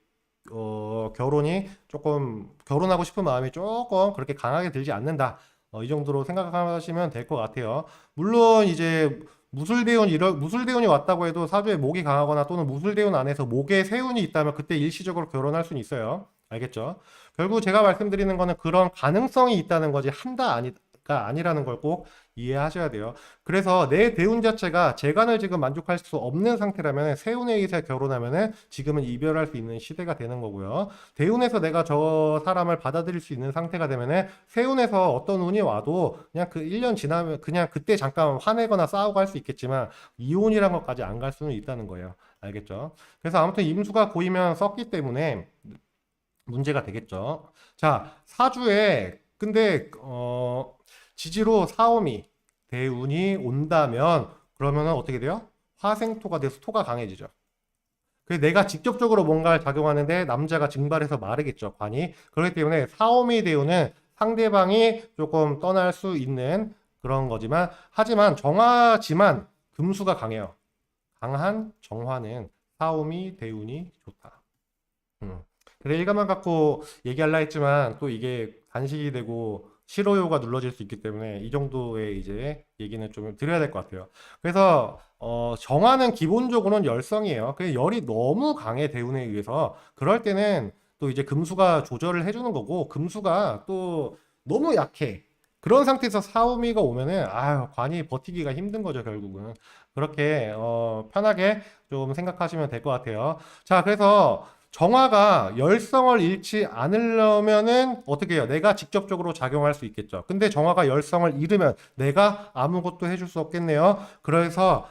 결혼이 조금 결혼하고 싶은 마음이 조금 그렇게 강하게 들지 않는다. 이 정도로 생각하시면 될 것 같아요. 물론 이제 무술대운이 왔다고 해도 사주에 목이 강하거나 또는 무술대운 안에서 목에 세운이 있다면 그때 일시적으로 결혼할 수는 있어요. 알겠죠? 결국 제가 말씀드리는 거는 그런 가능성이 있다는 거지 한다 아니가 아니라는 걸 꼭 이해하셔야 돼요. 그래서 내 대운 자체가 재간을 지금 만족할 수 없는 상태라면 세운에 의해서 결혼하면은 지금은 이별할 수 있는 시대가 되는 거고요. 대운에서 내가 저 사람을 받아들일 수 있는 상태가 되면은 세운에서 어떤 운이 와도 그냥 그 1년 지나면 그냥 그때 잠깐 화내거나 싸우고 할 수 있겠지만 이혼이란 것까지 안 갈 수는 있다는 거예요. 알겠죠? 그래서 아무튼 임수가 고이면 썩기 때문에 문제가 되겠죠. 자, 사주에 근데 지지로 사오미 대운이 온다면 그러면은 어떻게 돼요? 화생토가 돼서 토가 강해지죠. 그래서 내가 직접적으로 뭔가를 작용하는데 남자가 증발해서 마르겠죠, 관이. 그렇기 때문에 사오미 대운은 상대방이 조금 떠날 수 있는 그런 거지만, 하지만 정화지만 금수가 강해요. 강한 정화는 사오미 대운이 좋다. 음. 그래, 일감만 갖고 얘기할라 했지만 또 이게 단식이 되고 실효요가 눌러질 수 있기 때문에 이 정도의 이제 얘기는 좀 드려야 될 것 같아요. 그래서 정화는 기본적으로는 열성이에요. 그 열이 너무 강해 대운에 의해서 그럴 때는 또 이제 금수가 조절을 해주는 거고, 금수가 또 너무 약해. 그런 상태에서 사오미가 오면은 아유 관이 버티기가 힘든 거죠 결국은. 그렇게 편하게 좀 생각하시면 될 것 같아요. 자, 그래서 정화가 열성을 잃지 않으려면은 어떻게 해요? 내가 직접적으로 작용할 수 있겠죠. 근데 정화가 열성을 잃으면 내가 아무것도 해줄 수 없겠네요. 그래서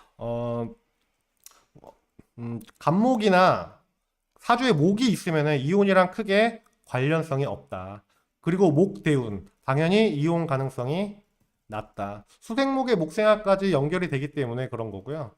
간목이나 사주에 목이 있으면은 이혼이랑 크게 관련성이 없다. 그리고 목대운 당연히 이혼 가능성이 낮다. 수생목의 목생화까지 연결이 되기 때문에 그런 거고요.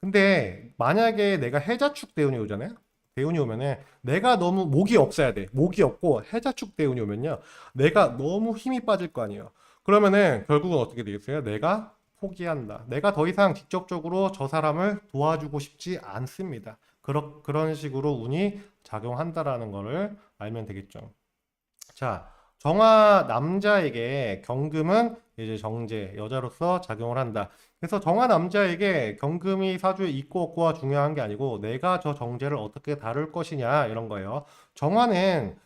근데 만약에 내가 해자축 대운이 오잖아요. 대운이 오면은 내가 너무 목이 없어야 돼. 목이 없고 해자축 대운이 오면요. 내가 너무 힘이 빠질 거 아니에요. 그러면은 결국은 어떻게 되겠어요? 내가 포기한다. 내가 더 이상 직접적으로 저 사람을 도와주고 싶지 않습니다. 그런 식으로 운이 작용한다라는 거를 알면 되겠죠. 자, 정화 남자에게 경금은 이제 정제, 여자로서 작용을 한다. 그래서 정화 남자에게 경금이 사주에 있고 없고가 중요한 게 아니고 내가 저 정제를 어떻게 다룰 것이냐 이런 거예요. 정화는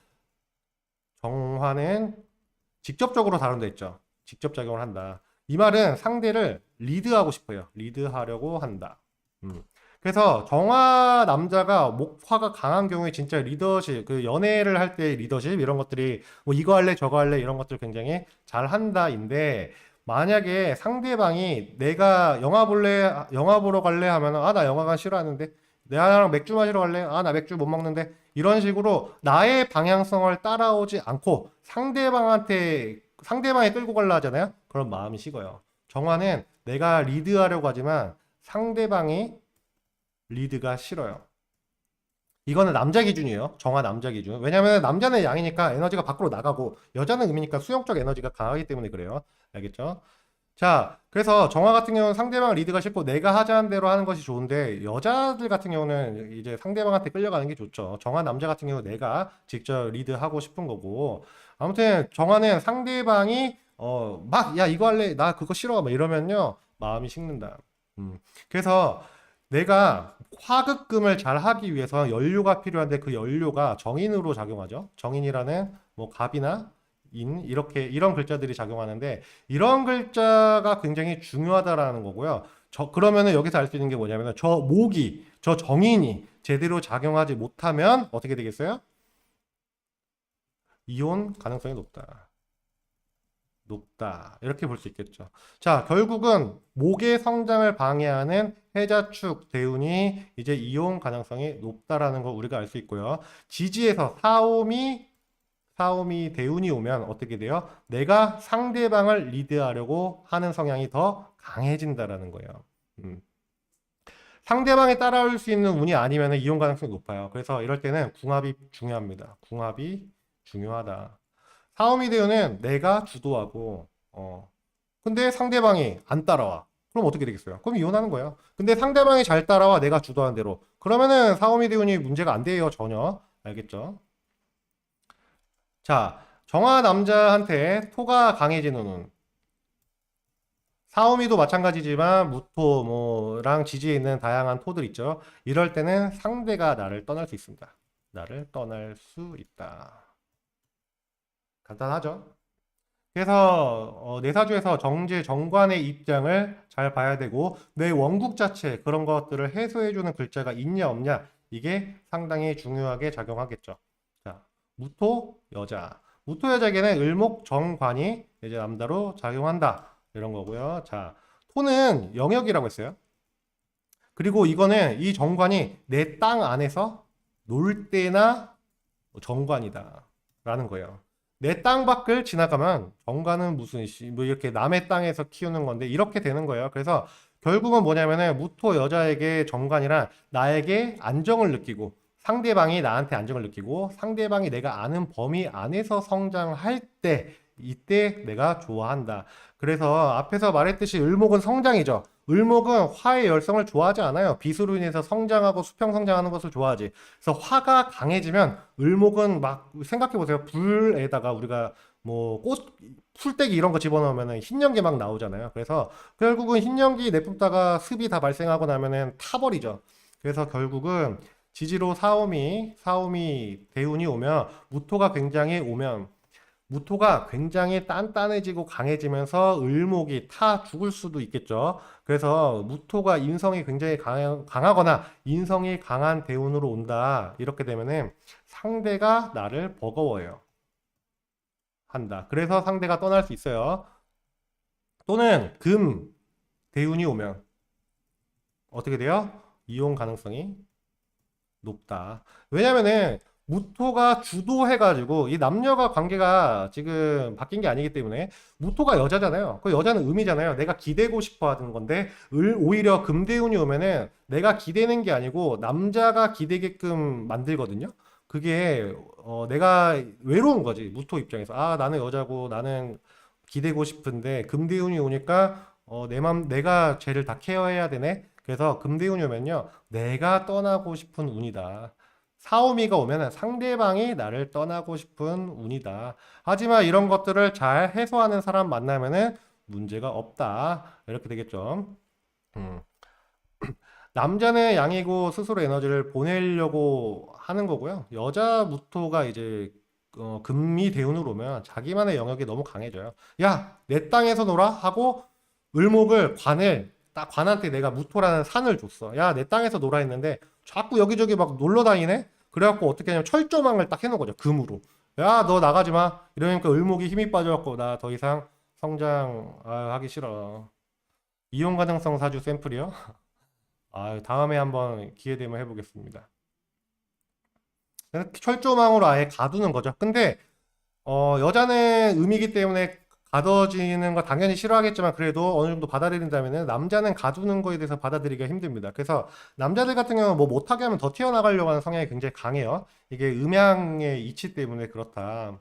직접적으로 다룬다 했죠. 직접 작용을 한다. 이 말은 상대를 리드하고 싶어요. 리드하려고 한다. 음. 그래서 정화 남자가 목화가 강한 경우에 진짜 리더십, 그 연애를 할 때 리더십 이런 것들이 뭐 이거 할래 저거 할래 이런 것들 굉장히 잘 한다인데, 만약에 상대방이 내가 영화 보러 갈래 하면 아 나 영화관 싫어하는데, 내가 맥주 마시러 갈래 아 나 맥주 못 먹는데, 이런 식으로 나의 방향성을 따라오지 않고 상대방이 끌고 가려 하잖아요. 그런 마음이 식어요. 정화는 내가 리드하려고 하지만 상대방이 리드가 싫어요. 이거는 남자 기준이에요. 정화 남자 기준. 왜냐면 남자는 양이니까 에너지가 밖으로 나가고 여자는 음이니까 수용적 에너지가 강하기 때문에 그래요. 알겠죠? 자, 그래서 정화 같은 경우는 상대방 리드가 싫고 내가 하자는 대로 하는 것이 좋은데, 여자들 같은 경우는 이제 상대방한테 끌려가는 게 좋죠. 정화 남자 같은 경우 내가 직접 리드하고 싶은 거고. 아무튼 정화는 상대방이 막 야 이거 할래 나 그거 싫어 막 이러면요 마음이 식는다. 그래서 내가 화극금을 잘 하기 위해서 연료가 필요한데 그 연료가 정인으로 작용하죠. 정인이라는 뭐 갑이나 인 이렇게 이런 글자들이 작용하는데, 이런 글자가 굉장히 중요하다라는 거고요. 그러면은 여기서 알 수 있는 게 뭐냐면 저 정인이 제대로 작용하지 못하면 어떻게 되겠어요? 이혼 가능성이 높다. 높다. 이렇게 볼 수 있겠죠. 자, 결국은 목의 성장을 방해하는 해자축 대운이 이제 이용 가능성이 높다라는 거 우리가 알 수 있고요. 지지에서 사오미 대운이 오면 어떻게 돼요? 내가 상대방을 리드하려고 하는 성향이 더 강해진다라는 거예요. 상대방이 따라올 수 있는 운이 아니면 이용 가능성이 높아요. 그래서 이럴 때는 궁합이 중요합니다. 궁합이 중요하다. 사오미 대운은 내가 주도하고 근데 상대방이 안 따라와. 그럼 어떻게 되겠어요? 그럼 이혼하는 거예요. 근데 상대방이 잘 따라와 내가 주도하는 대로. 그러면은 사오미 대운이 문제가 안 돼요. 전혀. 알겠죠? 자, 정화 남자한테 토가 강해지는 운. 사오미도 마찬가지지만 무토 뭐랑 지지에 있는 다양한 토들 있죠. 이럴 때는 상대가 나를 떠날 수 있습니다. 나를 떠날 수 있다. 간단하죠? 그래서 내 사주에서 정제 정관의 입장을 잘 봐야 되고 내 원국 자체 그런 것들을 해소해주는 글자가 있냐 없냐 이게 상당히 중요하게 작용하겠죠. 자, 무토 여자. 무토 여자에게는 을목 정관이 이제 남다로 작용한다. 이런 거고요. 자, 토는 영역이라고 했어요. 그리고 이거는 이 정관이 내 땅 안에서 놀 때나 정관이다. 라는 거예요. 내 땅 밖을 지나가면 정관은 무슨 뭐 이렇게 남의 땅에서 키우는 건데 이렇게 되는 거예요. 그래서 결국은 뭐냐면은 무토 여자에게 정관이란 나에게 안정을 느끼고 상대방이 나한테 안정을 느끼고 상대방이 내가 아는 범위 안에서 성장할 때 이때 내가 좋아한다. 그래서 앞에서 말했듯이 을목은 성장이죠. 을목은 화의 열성을 좋아하지 않아요. 빛으로 인해서 성장하고 수평 성장하는 것을 좋아하지. 그래서 화가 강해지면 을목은 막 생각해 보세요. 불에다가 우리가 뭐 꽃, 풀떼기 이런 거 집어넣으면 흰 연기 막 나오잖아요. 그래서 결국은 흰 연기 내뿜다가 습이 다 발생하고 나면은 타버리죠. 그래서 결국은 지지로 사오미 대운이 오면 무토가 굉장히 단단해지고 강해지면서 을목이 타 죽을 수도 있겠죠. 그래서 무토가 인성이 굉장히 강하거나 인성이 강한 대운으로 온다. 이렇게 되면은 상대가 나를 버거워요. 한다. 그래서 상대가 떠날 수 있어요. 또는 금 대운이 오면 어떻게 돼요? 이용 가능성이 높다. 왜냐면은 무토가 주도해가지고 이 남녀가 관계가 지금 바뀐 게 아니기 때문에 무토가 여자잖아요. 그 여자는 음이잖아요. 내가 기대고 싶어 하는 건데 오히려 금대운이 오면은 내가 기대는 게 아니고 남자가 기대게끔 만들거든요. 그게 내가 외로운 거지. 무토 입장에서 아 나는 여자고 나는 기대고 싶은데 금대운이 오니까 내가 쟤를 다 케어해야 되네. 그래서 금대운이 오면요 내가 떠나고 싶은 운이다. 사오미가 오면 상대방이 나를 떠나고 싶은 운이다. 하지만 이런 것들을 잘 해소하는 사람 만나면은 문제가 없다. 이렇게 되겠죠. 음. 남자는 양이고 스스로 에너지를 보내려고 하는 거고요. 여자 무토가 이제 금이 대운으로 오면 자기만의 영역이 너무 강해져요. 야, 내 땅에서 놀아 하고 관한테 내가 무토라는 산을 줬어. 야, 내 땅에서 놀아 했는데 자꾸 여기저기 막 놀러 다니네? 그래갖고 어떻게 하냐면 철조망을 딱 해놓은 거죠. 금으로. 야, 너 나가지 마. 이러니까 을목이 힘이 빠져갖고 나 더 이상 하기 싫어. 이용 가능성 사주 샘플이요? 다음에 한번 기회 되면 해보겠습니다. 철조망으로 아예 가두는 거죠. 근데 여자는 음이기 때문에 가둬지는 거 당연히 싫어하겠지만 그래도 어느 정도 받아들인다면은 남자는 가두는 거에 대해서 받아들이기가 힘듭니다. 그래서 남자들 같은 경우는 뭐 못하게 하면 더 튀어나가려고 하는 성향이 굉장히 강해요. 이게 음양의 이치 때문에 그렇다.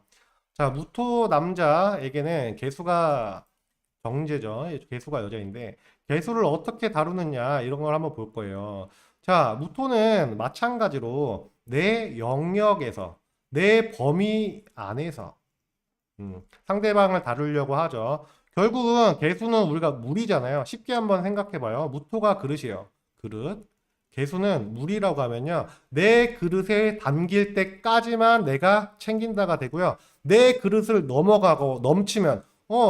자, 무토 남자에게는 개수가 정제죠. 개수가 여자인데 개수를 어떻게 다루느냐 이런 걸 한번 볼 거예요. 자, 무토는 마찬가지로 내 영역에서 내 범위 안에서 상대방을 다루려고 하죠. 결국은 개수는 우리가 물이잖아요. 쉽게 한번 생각해봐요. 무토가 그릇이에요. 그릇. 개수는 물이라고 하면요. 내 그릇에 담길 때까지만 내가 챙긴다가 되고요. 내 그릇을 넘어가고 넘치면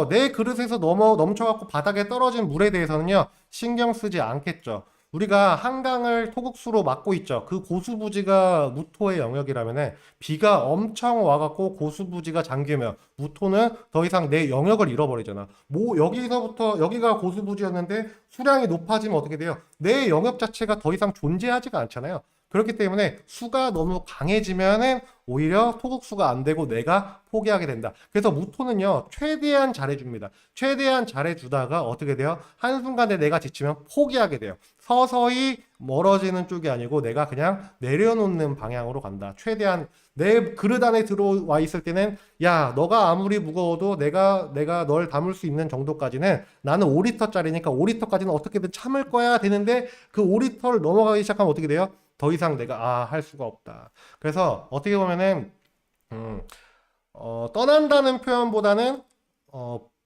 내 그릇에서 넘쳐갖고 바닥에 떨어진 물에 대해서는요. 신경 쓰지 않겠죠. 우리가 한강을 토국수로 막고 있죠. 그 고수부지가 무토의 영역이라면은 비가 엄청 와갖고 고수부지가 잠기면 무토는 더 이상 내 영역을 잃어버리잖아. 뭐 여기서부터 여기가 고수부지였는데 수량이 높아지면 어떻게 돼요? 내 영역 자체가 더 이상 존재하지가 않잖아요. 그렇기 때문에 수가 너무 강해지면은 오히려 토국수가 안 되고 내가 포기하게 된다. 그래서 무토는요, 최대한 잘해줍니다. 최대한 잘해주다가 어떻게 돼요? 한순간에 내가 지치면 포기하게 돼요. 서서히 멀어지는 쪽이 아니고 내가 그냥 내려놓는 방향으로 간다. 최대한 내 그릇 안에 들어와 있을 때는 야, 너가 아무리 무거워도 내가 널 담을 수 있는 정도까지는 나는 5리터짜리니까 5리터까지는 어떻게든 참을 거야 되는데 그 5리터를 넘어가기 시작하면 어떻게 돼요? 더 이상 내가 할 수가 없다. 그래서 어떻게 보면은 음, 떠난다는 표현보다는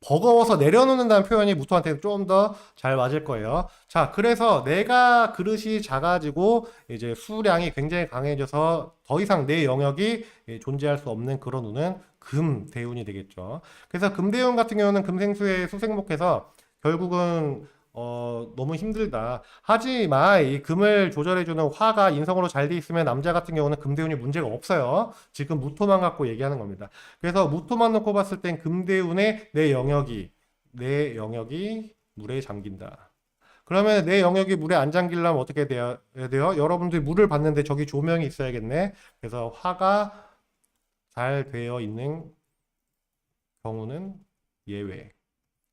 버거워서 내려놓는다는 표현이 무토한테는 좀 더 잘 맞을 거예요. 자, 그래서 내가 그릇이 작아지고 이제 수량이 굉장히 강해져서 더 이상 내 영역이 존재할 수 없는 그런 운은 금대운이 되겠죠. 그래서 금대운 같은 경우는 금생수의 수생목해서 결국은 너무 힘들다. 하지만 이 금을 조절해주는 화가 인성으로 잘 돼 있으면 남자 같은 경우는 금대운이 문제가 없어요. 지금 무토만 갖고 얘기하는 겁니다. 그래서 무토만 놓고 봤을 땐 금대운의 내 영역이 물에 잠긴다. 그러면 내 영역이 물에 안 잠기려면 어떻게 돼요? 여러분들이 물을 봤는데 저기 조명이 있어야겠네. 그래서 화가 잘 되어 있는 경우는 예외.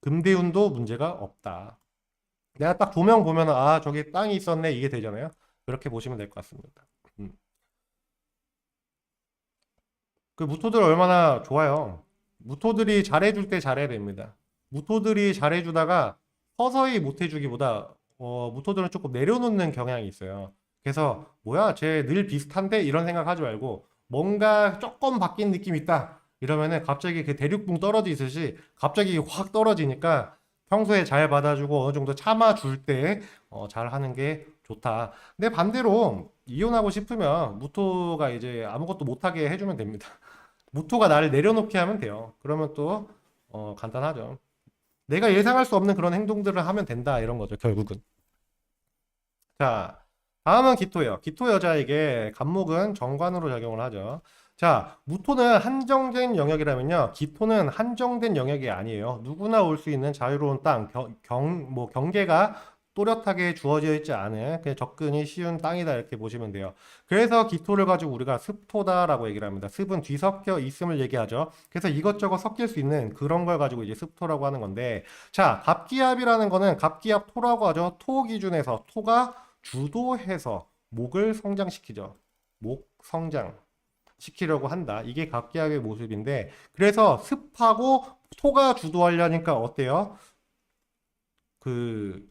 금대운도 문제가 없다. 내가 딱 조명 보면 저기 땅이 있었네 이게 되잖아요. 그렇게 보시면 될 것 같습니다. 음. 그 무토들 얼마나 좋아요. 무토들이 잘해줄 때 잘해야 됩니다. 무토들이 잘해주다가 서서히 못해주기보다 무토들은 조금 내려놓는 경향이 있어요. 그래서 뭐야 쟤 늘 비슷한데 이런 생각하지 말고 뭔가 조금 바뀐 느낌이 있다. 이러면은 갑자기 그 대륙붕 떨어지듯이 갑자기 확 떨어지니까 평소에 잘 받아주고 어느 정도 참아줄 때 잘 하는 게 좋다. 근데 반대로 이혼하고 싶으면 무토가 이제 아무것도 못하게 해주면 됩니다. 무토가 나를 내려놓게 하면 돼요. 그러면 또 간단하죠. 내가 예상할 수 없는 그런 행동들을 하면 된다 이런 거죠. 결국은. 자, 다음은 기토예요. 기토 여자에게 간목은 정관으로 작용을 하죠. 자, 무토는 한정된 영역이라면요. 기토는 한정된 영역이 아니에요. 누구나 올 수 있는 자유로운 땅, 경계가 또렷하게 주어져 있지 않은 그냥 접근이 쉬운 땅이다 이렇게 보시면 돼요. 그래서 기토를 가지고 우리가 습토다라고 얘기를 합니다. 습은 뒤섞여 있음을 얘기하죠. 그래서 이것저것 섞일 수 있는 그런 걸 가지고 이제 습토라고 하는 건데, 자, 갑기압이라는 거는 갑기압 토라고 하죠. 토 기준에서 토가 주도해서 목을 성장시키죠. 목 성장 시키려고 한다. 이게 갑기압의 모습인데, 그래서 습하고 토가 주도하려니까 어때요? 그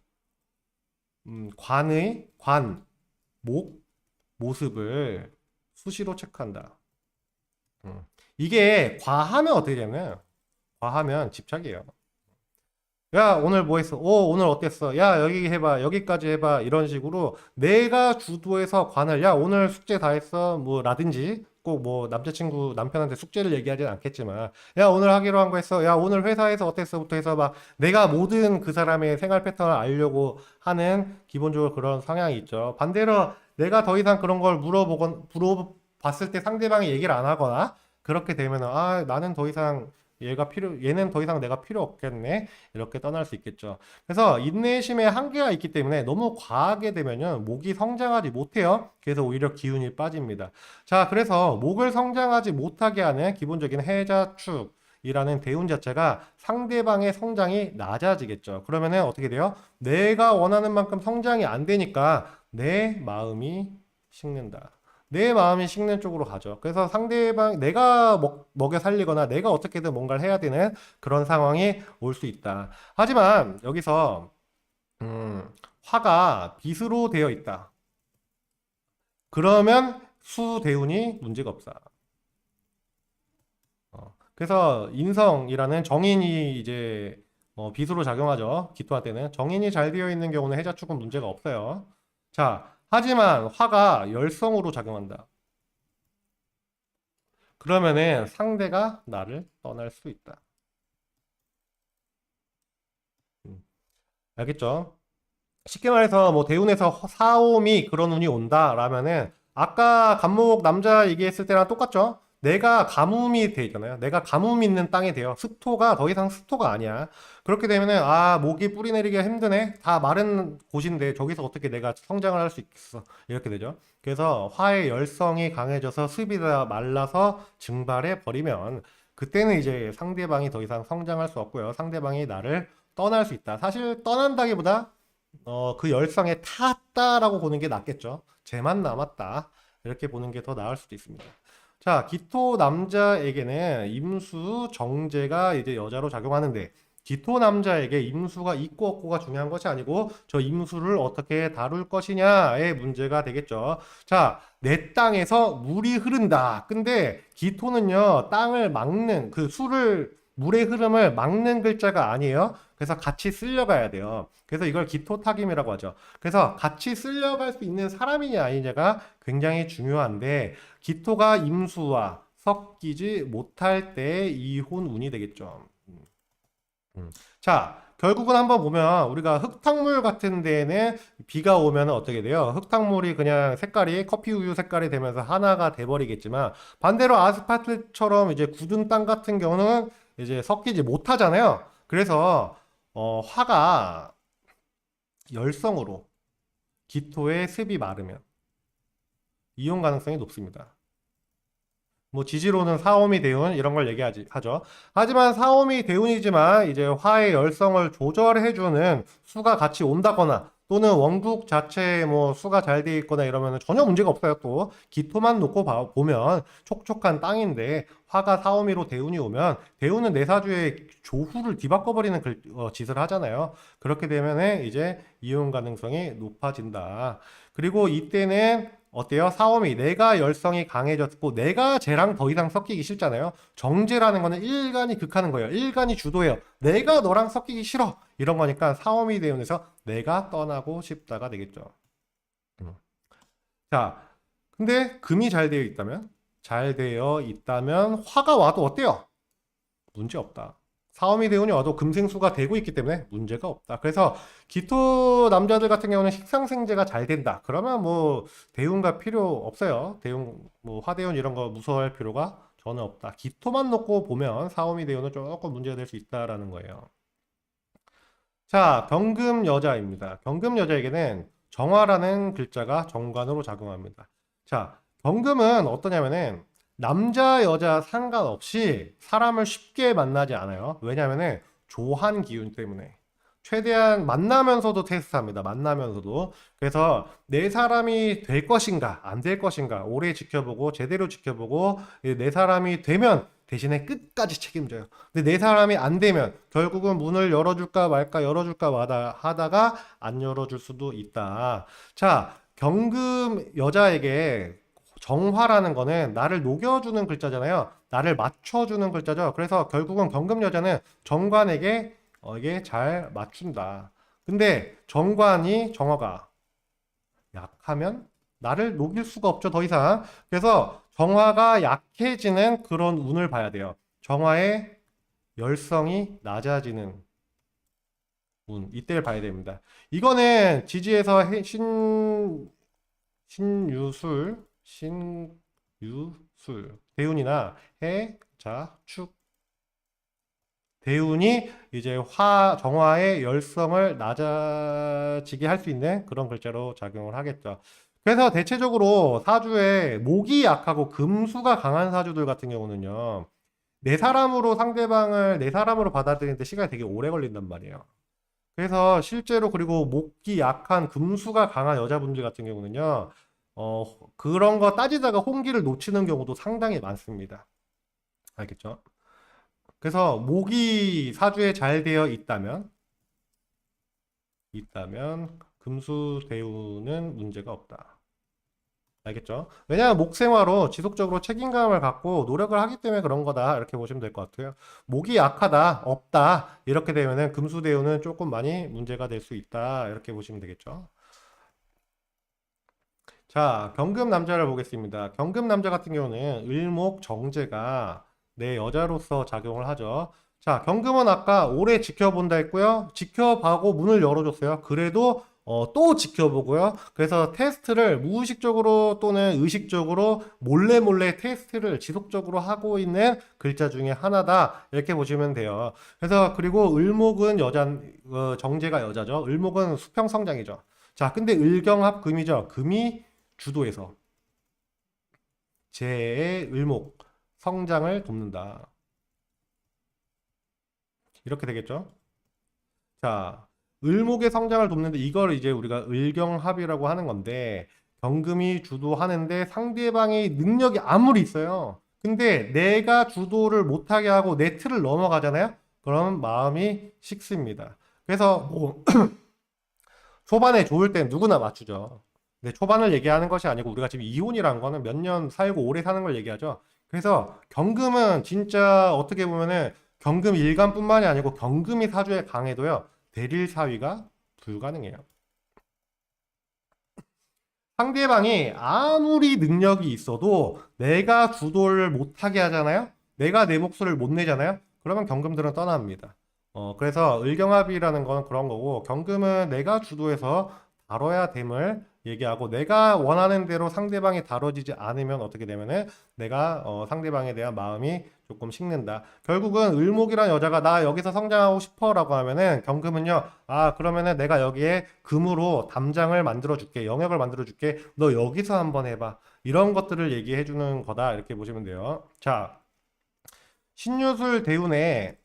목 모습을 수시로 체크한다. 음. 이게 과하면 어떻게 되냐면 과하면 집착이에요. 야, 오늘 뭐 했어? 오늘 어땠어? 야, 여기 해봐. 여기까지 해봐. 이런 식으로 내가 주도해서 관을, 야, 오늘 숙제 다 했어. 뭐, 라든지, 꼭 뭐, 남편한테 숙제를 얘기하진 않겠지만, 야, 오늘 하기로 한 거 했어. 야, 오늘 회사에서 어땠어?부터 해서 막, 내가 모든 그 사람의 생활 패턴을 알려고 하는 기본적으로 그런 성향이 있죠. 반대로 내가 더 이상 그런 걸 물어봤을 때 상대방이 얘기를 안 하거나, 그렇게 되면, 나는 더 이상 얘는 더 이상 내가 필요 없겠네. 이렇게 떠날 수 있겠죠. 그래서 인내심에 한계가 있기 때문에 너무 과하게 되면요. 목이 성장하지 못해요. 그래서 오히려 기운이 빠집니다. 자, 그래서 목을 성장하지 못하게 하는 기본적인 해자축이라는 대운 자체가 상대방의 성장이 낮아지겠죠. 그러면은 어떻게 돼요? 내가 원하는 만큼 성장이 안 되니까 내 마음이 식는다. 내 마음이 식는 쪽으로 가죠. 그래서 상대방, 내가 먹여 살리거나 내가 어떻게든 뭔가를 해야 되는 그런 상황이 올 수 있다. 하지만 여기서, 화가 빛으로 되어 있다. 그러면 수대운이 문제가 없다. 그래서 인성이라는 정인이 이제 빛으로 작용하죠. 기토한테는. 정인이 잘 되어 있는 경우는 해자축은 문제가 없어요. 자, 하지만 화가 열성으로 작용한다. 그러면은 상대가 나를 떠날 수 있다. 음, 알겠죠? 쉽게 말해서 뭐 대운에서 사오미 그런 운이 온다라면은 아까 간목 남자 얘기했을 때랑 똑같죠? 내가 가뭄이 되잖아요. 내가 가뭄 있는 땅이 돼요. 습토가 더 이상 습토가 아니야. 그렇게 되면은 아 목이 뿌리 내리기가 힘드네. 다 마른 곳인데 저기서 어떻게 내가 성장을 할 수 있겠어? 이렇게 되죠. 그래서 화의 열성이 강해져서 습이 다 말라서 증발해 버리면 그때는 이제 상대방이 더 이상 성장할 수 없고요. 상대방이 나를 떠날 수 있다. 사실 떠난다기보다 그 열성에 탔다라고 보는 게 낫겠죠. 쟤만 남았다. 이렇게 보는 게 더 나을 수도 있습니다. 자, 기토 남자에게는 임수 정제가 이제 여자로 작용하는데 기토 남자에게 임수가 있고 없고가 중요한 것이 아니고 저 임수를 어떻게 다룰 것이냐의 문제가 되겠죠. 자, 내 땅에서 물이 흐른다. 근데 기토는요, 땅을 막는 그 수를 물의 흐름을 막는 글자가 아니에요. 그래서 같이 쓸려가야 돼요. 그래서 이걸 기토타김이라고 하죠. 그래서 같이 쓸려갈 수 있는 사람이냐 아니냐가 굉장히 중요한데 기토가 임수와 섞이지 못할 때 이혼 운이 되겠죠. 자, 결국은 한번 보면 우리가 흙탕물 같은 데는 비가 오면 어떻게 돼요? 흙탕물이 그냥 색깔이 커피 우유 색깔이 되면서 하나가 돼버리겠지만 반대로 아스팔트처럼 이제 굳은 땅 같은 경우는 이제 섞이지 못하잖아요. 그래서 화가 열성으로 기토의 습이 마르면 이용 가능성이 높습니다. 뭐 지지로는 사오미 대운 이런 걸 얘기하죠. 하지만 사오미 대운이지만 이제 화의 열성을 조절해주는 수가 같이 온다거나 또는 원국 자체에 뭐 수가 잘 돼 있거나 이러면 전혀 문제가 없어요. 또 기토만 놓고 보면 촉촉한 땅인데 화가 사오미로 대운이 오면 대운은 내사주의 조후를 뒤바꿔버리는 짓을 하잖아요. 그렇게 되면 이제 이용 가능성이 높아진다. 그리고 이때는 어때요? 사오미 내가 열성이 강해졌고 내가 쟤랑 더 이상 섞이기 싫잖아요. 정제라는 거는 일간이 극하는 거예요. 일간이 주도해요. 내가 너랑 섞이기 싫어. 이런 거니까 사오미 대운에서 내가 떠나고 싶다가 되겠죠. 자, 근데 금이 잘 되어 있다면? 잘 되어 있다면 화가 와도 어때요? 문제 없다. 사오미 대운이 와도 금생수가 되고 있기 때문에 문제가 없다. 그래서 기토 남자들 같은 경우는 식상생재가 잘 된다. 그러면 뭐 대운가 필요 없어요. 대운 뭐 화대운 이런 거 무서워할 필요가 전혀 없다. 기토만 놓고 보면 사오미 대운은 조금 문제가 될 수 있다라는 거예요. 자, 경금 여자입니다. 경금 여자에게는 정화라는 글자가 정관으로 작용합니다. 자, 경금은 어떠냐면은 남자 여자 상관없이 사람을 쉽게 만나지 않아요. 왜냐면은 조한 기운 때문에 최대한 만나면서도 테스트합니다. 만나면서도. 그래서 내 사람이 될 것인가 안 될 것인가 오래 지켜보고 제대로 지켜보고 내 사람이 되면 대신에 끝까지 책임져요. 근데 내 사람이 안 되면 결국은 문을 열어줄까 말까 열어줄까 마다 하다가 안 열어줄 수도 있다. 자, 경금 여자에게 정화라는 거는 나를 녹여주는 글자잖아요. 나를 맞춰주는 글자죠. 그래서 결국은 경금 여자는 정관에게 이게 잘 맞춘다. 근데 정관이 정화가 약하면 나를 녹일 수가 없죠, 더 이상. 그래서 정화가 약해지는 그런 운을 봐야 돼요. 정화의 열성이 낮아지는 운, 이때를 봐야 됩니다. 이거는 지지에서 신유술, 대운이나 해, 자, 축, 대운이 이제 정화의 열성을 낮아지게 할 수 있는 그런 글자로 작용을 하겠죠. 그래서 대체적으로 사주에 목이 약하고 금수가 강한 사주들 같은 경우는요. 내 사람으로 상대방을 내 사람으로 받아들이는데 시간이 되게 오래 걸린단 말이에요. 그래서 실제로 그리고 목이 약한 금수가 강한 여자분들 같은 경우는요. 그런 거 따지다가 홍기를 놓치는 경우도 상당히 많습니다. 알겠죠? 그래서 목이 사주에 잘 되어 있다면 금수 대우는 문제가 없다. 알겠죠? 왜냐하면 목생화로 지속적으로 책임감을 갖고 노력을 하기 때문에 그런 거다. 이렇게 보시면 될 것 같아요. 목이 약하다, 없다. 이렇게 되면은 금수 대우는 조금 많이 문제가 될 수 있다. 이렇게 보시면 되겠죠. 자, 경금 남자를 보겠습니다. 경금 남자 같은 경우는 을목 정제가 내 여자로서 작용을 하죠. 자, 경금은 아까 오래 지켜본다 했고요. 지켜봐고 문을 열어줬어요. 그래도 또 지켜보고요. 그래서 테스트를 무의식적으로 또는 의식적으로 몰래 몰래 테스트를 지속적으로 하고 있는 글자 중에 하나다. 이렇게 보시면 돼요. 그래서 그리고 을목은 정제가 여자죠. 을목은 수평성장이죠. 자, 근데 을경합 금이죠. 금이 주도해서 제의 을목 성장을 돕는다. 이렇게 되겠죠. 자, 을목의 성장을 돕는데 이걸 이제 우리가 을경합이라고 하는 건데 경금이 주도하는데 상대방의 능력이 아무리 있어요. 근데 내가 주도를 못하게 하고 내 틀을 넘어가잖아요. 그러면 마음이 식습니다. 그래서 뭐 초반에 좋을 땐 누구나 맞추죠. 근데 초반을 얘기하는 것이 아니고 우리가 지금 이혼이라는 거는 몇 년 살고 오래 사는 걸 얘기하죠. 그래서 경금은 진짜 어떻게 보면은 경금 일간뿐만이 아니고 경금이 사주에 강해도요. 대릴 사위가 불가능해요. 상대방이 아무리 능력이 있어도 내가 주도를 못하게 하잖아요. 내가 내 목소리를 못 내잖아요. 그러면 경금들은 떠납니다. 그래서 을경합이라는 건 그런 거고 경금은 내가 주도해서 다뤄야 됨을 얘기하고 내가 원하는 대로 상대방이 다뤄지지 않으면 어떻게 되면은 내가 상대방에 대한 마음이 조금 식는다. 결국은 을목이란 여자가 나 여기서 성장하고 싶어라고 하면은 경금은요. 아, 그러면은 내가 여기에 금으로 담장을 만들어 줄게. 영역을 만들어 줄게. 너 여기서 한번 해봐. 이런 것들을 얘기해 주는 거다. 이렇게 보시면 돼요. 자, 신유술 대운에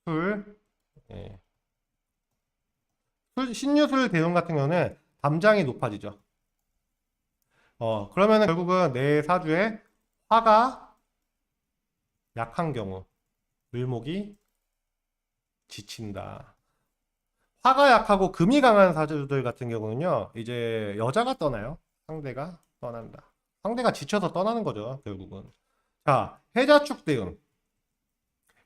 술, 예. 신유술 대운 같은 경우는 담장이 높아지죠. 그러면은 결국은 내 사주에 화가 약한 경우, 을목이 지친다. 화가 약하고 금이 강한 사주들 같은 경우는요, 이제 여자가 떠나요. 상대가 떠난다. 상대가 지쳐서 떠나는 거죠, 결국은. 자, 해자축 대운.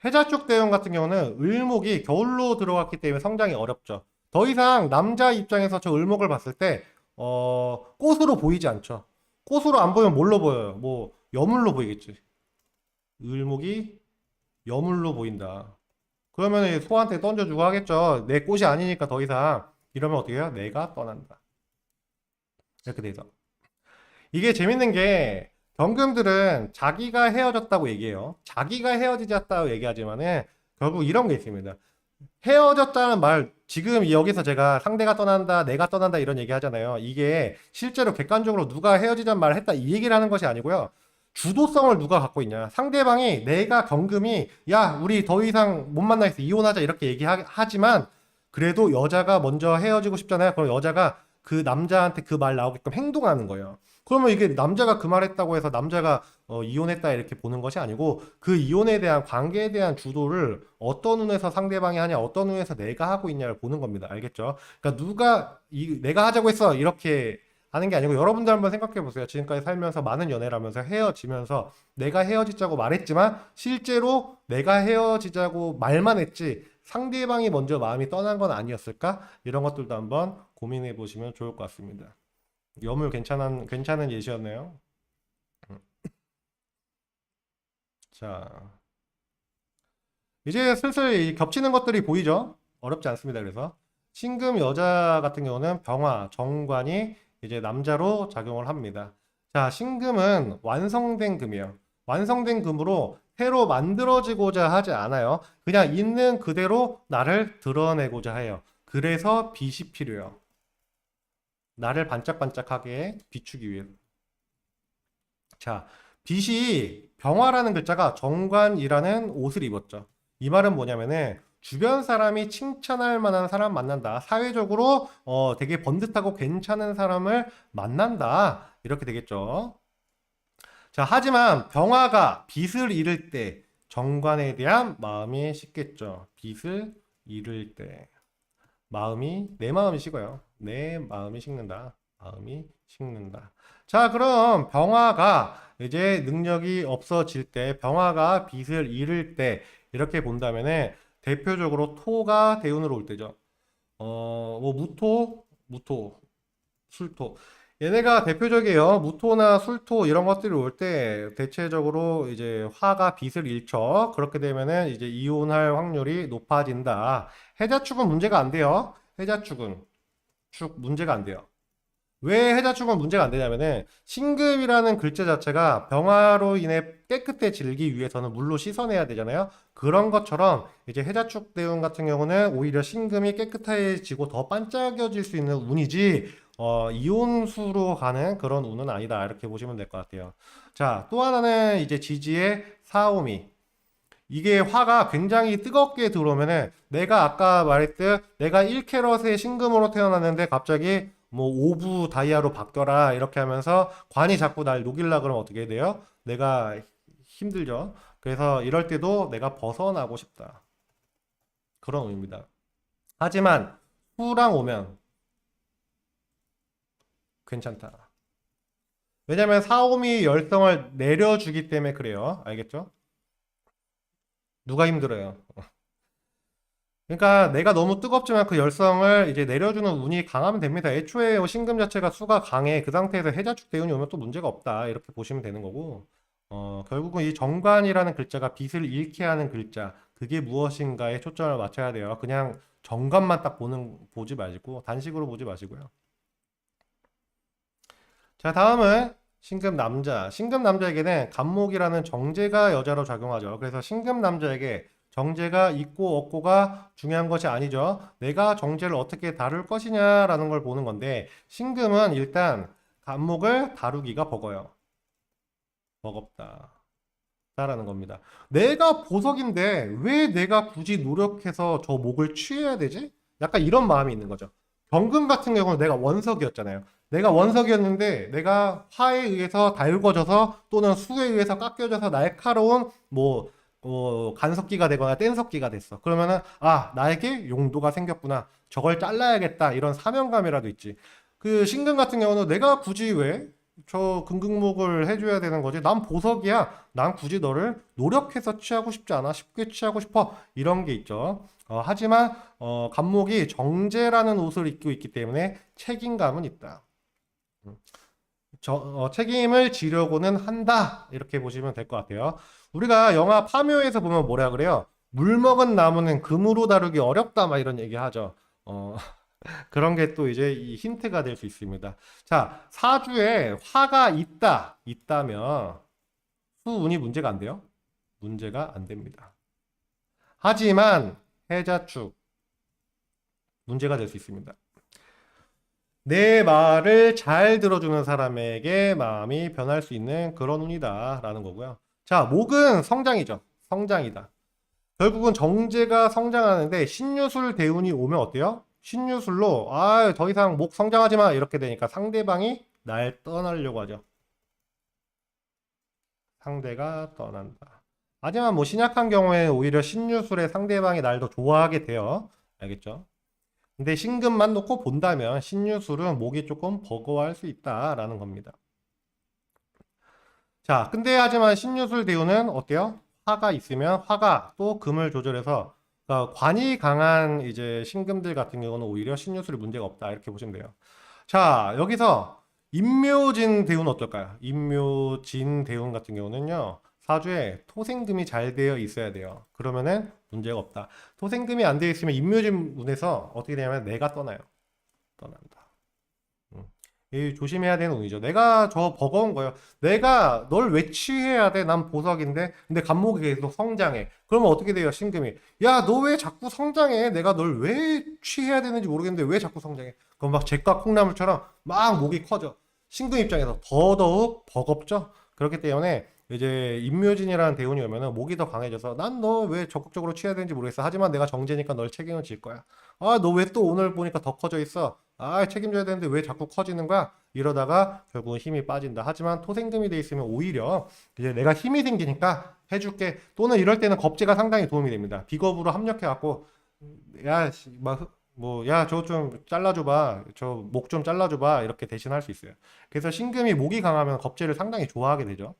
해자축 대운 같은 경우는 을목이 겨울로 들어갔기 때문에 성장이 어렵죠. 더 이상 남자 입장에서 저 을목을 봤을 때, 꽃으로 보이지 않죠. 꽃으로 안 보이면 뭘로 보여요? 뭐, 여물로 보이겠지. 을목이 여물로 보인다. 그러면 소한테 던져주고 하겠죠. 내 꽃이 아니니까 더 이상. 이러면 어떻게 해요? 내가 떠난다. 이렇게 돼서. 이게 재밌는 게 경금들은 자기가 헤어졌다고 얘기해요. 자기가 헤어지졌다고 얘기하지만은 결국 이런 게 있습니다. 헤어졌다는 말, 지금 여기서 제가 상대가 떠난다, 내가 떠난다 이런 얘기 하잖아요. 이게 실제로 객관적으로 누가 헤어지자는 말을 했다 이 얘기를 하는 것이 아니고요. 주도성을 누가 갖고 있냐. 상대방이 내가 경금이 야, 우리 더 이상 못 만나겠어. 이혼하자 이렇게 얘기하지만 그래도 여자가 먼저 헤어지고 싶잖아요. 그럼 여자가 그 남자한테 그 말 나오게끔 행동하는 거예요. 그러면 이게 남자가 그 말했다고 해서 남자가 이혼했다 이렇게 보는 것이 아니고 그 이혼에 대한 관계에 대한 주도를 어떤 눈에서 상대방이 하냐 어떤 눈에서 내가 하고 있냐를 보는 겁니다. 알겠죠? 그러니까 내가 하자고 했어 이렇게 하는 게 아니고 여러분들 한번 생각해 보세요. 지금까지 살면서 많은 연애를 하면서 헤어지면서 내가 헤어지자고 말했지만 실제로 내가 헤어지자고 말만 했지 상대방이 먼저 마음이 떠난 건 아니었을까? 이런 것들도 한번 고민해 보시면 좋을 것 같습니다. 여물 괜찮은 예시였네요. 자, 이제 슬슬 이 겹치는 것들이 보이죠? 어렵지 않습니다. 그래서 신금 여자 같은 경우는 병화, 정관이 이제 남자로 작용을 합니다. 자, 신금은 완성된 금이에요. 완성된 금으로 새로 만들어지고자 하지 않아요. 그냥 있는 그대로 나를 드러내고자 해요. 그래서 빛이 필요해요. 나를 반짝반짝하게 비추기 위해. 자, 빛이 병화라는 글자가 정관이라는 옷을 입었죠. 이 말은 뭐냐면은 주변 사람이 칭찬할 만한 사람 만난다. 사회적으로 되게 번듯하고 괜찮은 사람을 만난다. 이렇게 되겠죠. 자, 하지만 병화가 빛을 잃을 때 정관에 대한 마음이 식겠죠. 빛을 잃을 때 내 마음이 식어요. 내 마음이 식는다. 마음이 식는다. 자, 그럼 병화가 이제 능력이 없어질 때, 병화가 빛을 잃을 때 이렇게 본다면은 대표적으로 토가 대운으로 올 때죠. 뭐 무토, 술토. 얘네가 대표적이에요. 무토나 술토 이런 것들이 올 때 대체적으로 이제 화가 빛을 잃죠. 그렇게 되면은 이제 이혼할 확률이 높아진다. 해자축은 문제가 안 돼요. 해자축은 축 문제가 안 돼요. 왜 해자축은 문제가 안 되냐면은 신금이라는 글자 자체가 병화로 인해 깨끗해지기 위해서는 물로 씻어내야 되잖아요. 그런 것처럼 이제 해자축 대운 같은 경우는 오히려 신금이 깨끗해지고 더 반짝여질 수 있는 운이지 이온수로 가는 그런 운은 아니다. 이렇게 보시면 될 것 같아요. 자, 또 하나는 이제 지지의 사오미. 이게 화가 굉장히 뜨겁게 들어오면은 내가 아까 말했듯 내가 1캐럿의 신금으로 태어났는데 갑자기 뭐 오부 다이아로 바뀌어라 이렇게 하면서 관이 자꾸 날 녹일라 그러면 어떻게 돼요? 내가 힘들죠. 그래서 이럴 때도 내가 벗어나고 싶다. 그런 의미입니다. 하지만 후랑 오면 괜찮다. 왜냐면 사오미 열성을 내려주기 때문에 그래요. 알겠죠? 누가 힘들어요? 그러니까 내가 너무 뜨겁지만 그 열성을 이제 내려주는 운이 강하면 됩니다. 애초에 신금 자체가 수가 강해. 그 상태에서 해자축 대운이 오면 또 문제가 없다. 이렇게 보시면 되는 거고. 결국은 이 정관이라는 글자가 빛을 잃게 하는 글자. 그게 무엇인가에 초점을 맞춰야 돼요. 그냥 정관만 딱 보지 마시고, 단식으로 보지 마시고요. 자, 다음은 신금 남자. 신금 남자에게는 간목이라는 정제가 여자로 작용하죠. 그래서 신금 남자에게 정제가 있고 없고가 중요한 것이 아니죠. 내가 정제를 어떻게 다룰 것이냐라는 걸 보는 건데, 신금은 일단 간목을 다루기가 버거요. 버겁다. 라는 겁니다. 내가 보석인데 왜 내가 굳이 노력해서 저 목을 취해야 되지? 약간 이런 마음이 있는 거죠. 경금 같은 경우는 내가 원석이었잖아요. 내가 원석이었는데 내가 화에 의해서 달궈져서 또는 수에 의해서 깎여져서 날카로운 간석기가 되거나 뗀석기가 됐어. 그러면은 나에게 용도가 생겼구나. 저걸 잘라야겠다. 이런 사명감이라도 있지. 그 신금 같은 경우는 내가 굳이 왜 저 금극목을 해줘야 되는 거지. 난 보석이야. 난 굳이 너를 노력해서 취하고 싶지 않아. 쉽게 취하고 싶어. 이런 게 있죠. 하지만 간목이 정제라는 옷을 입고 있기 때문에 책임감은 있다. 음. 책임을 지려고는 한다. 이렇게 보시면 될 것 같아요. 우리가 영화 파묘에서 보면 뭐라 그래요? 물 먹은 나무는 금으로 다루기 어렵다. 막 이런 얘기 하죠. 어, 그런 게 또 이제 이 힌트가 될 수 있습니다. 자, 사주에 화가 있다면 수운이 문제가 안 돼요? 문제가 안 됩니다. 하지만 해자축 문제가 될 수 있습니다. 내 말을 잘 들어주는 사람에게 마음이 변할 수 있는 그런 운이다라는 거고요. 자, 목은 성장이죠. 성장이다. 결국은 정제가 성장하는데 신유술 대운이 오면 어때요? 신유술로 더 이상 목 성장하지 마 이렇게 되니까 상대방이 날 떠나려고 하죠. 상대가 떠난다. 하지만 뭐 신약한 경우에 오히려 신유술에 상대방이 날 더 좋아하게 돼요. 알겠죠? 근데 신금만 놓고 본다면 신유술은 목이 조금 버거워할 수 있다라는 겁니다. 자, 근데 하지만 신유술 대우는 어때요? 화가 있으면 화가 또 금을 조절해서 그러니까 관이 강한 이제 신금들 같은 경우는 오히려 신유술이 문제가 없다 이렇게 보시면 돼요. 자, 여기서 임묘진 대우는 어떨까요? 임묘진 대운 같은 경우는요. 사주에 토생금이 잘 되어 있어야 돼요. 그러면은 문제가 없다. 토생금이 안 되어 있으면 임묘진 운에서 어떻게 되냐면 내가 떠나요. 떠난다. 음. 이 조심해야 되는 운이죠. 내가 저 버거운 거예요. 내가 널 왜 취해야 돼? 난 보석인데. 근데 간목이 계속 성장해. 그러면 어떻게 돼요? 신금이. 야, 너 왜 자꾸 성장해? 내가 널 왜 취해야 되는지 모르겠는데 왜 자꾸 성장해? 그럼 막 잭과 콩나물처럼 막 목이 커져. 신금 입장에서 더더욱 버겁죠. 그렇기 때문에 이제 임묘진이라는 대운이 오면은 목이 더 강해져서 난 너 왜 적극적으로 취해야 되는지 모르겠어. 하지만 내가 정제니까 널 책임을 질 거야. 너 왜 또 오늘 보니까 더 커져 있어? 책임져야 되는데 왜 자꾸 커지는 거야? 이러다가 결국은 힘이 빠진다. 하지만 토생금이 돼 있으면 오히려 이제 내가 힘이 생기니까 해줄게. 또는 이럴 때는 겁재가 상당히 도움이 됩니다. 비겁으로 합력해갖고 야, 야, 저 좀 잘라줘봐. 저 목 좀 잘라줘봐. 이렇게 대신할 수 있어요. 그래서 신금이 목이 강하면 겁재를 상당히 좋아하게 되죠.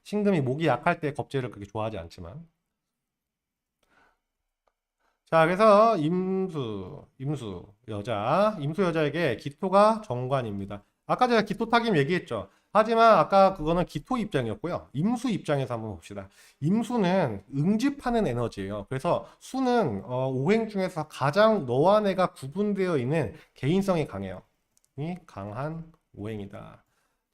신금이 목이 약할 때 겁재를 그렇게 좋아하지 않지만. 자, 그래서 임수 여자에게 기토가 정관입니다. 아까 제가 기토타김 얘기했죠. 하지만 아까 그거는 기토 입장이었고요. 임수 입장에서 한번 봅시다. 임수는 응집하는 에너지예요. 그래서 수는 오행 중에서 가장 너와 내가 구분되어 있는 개인성이 강해요. 이 강한 오행이다.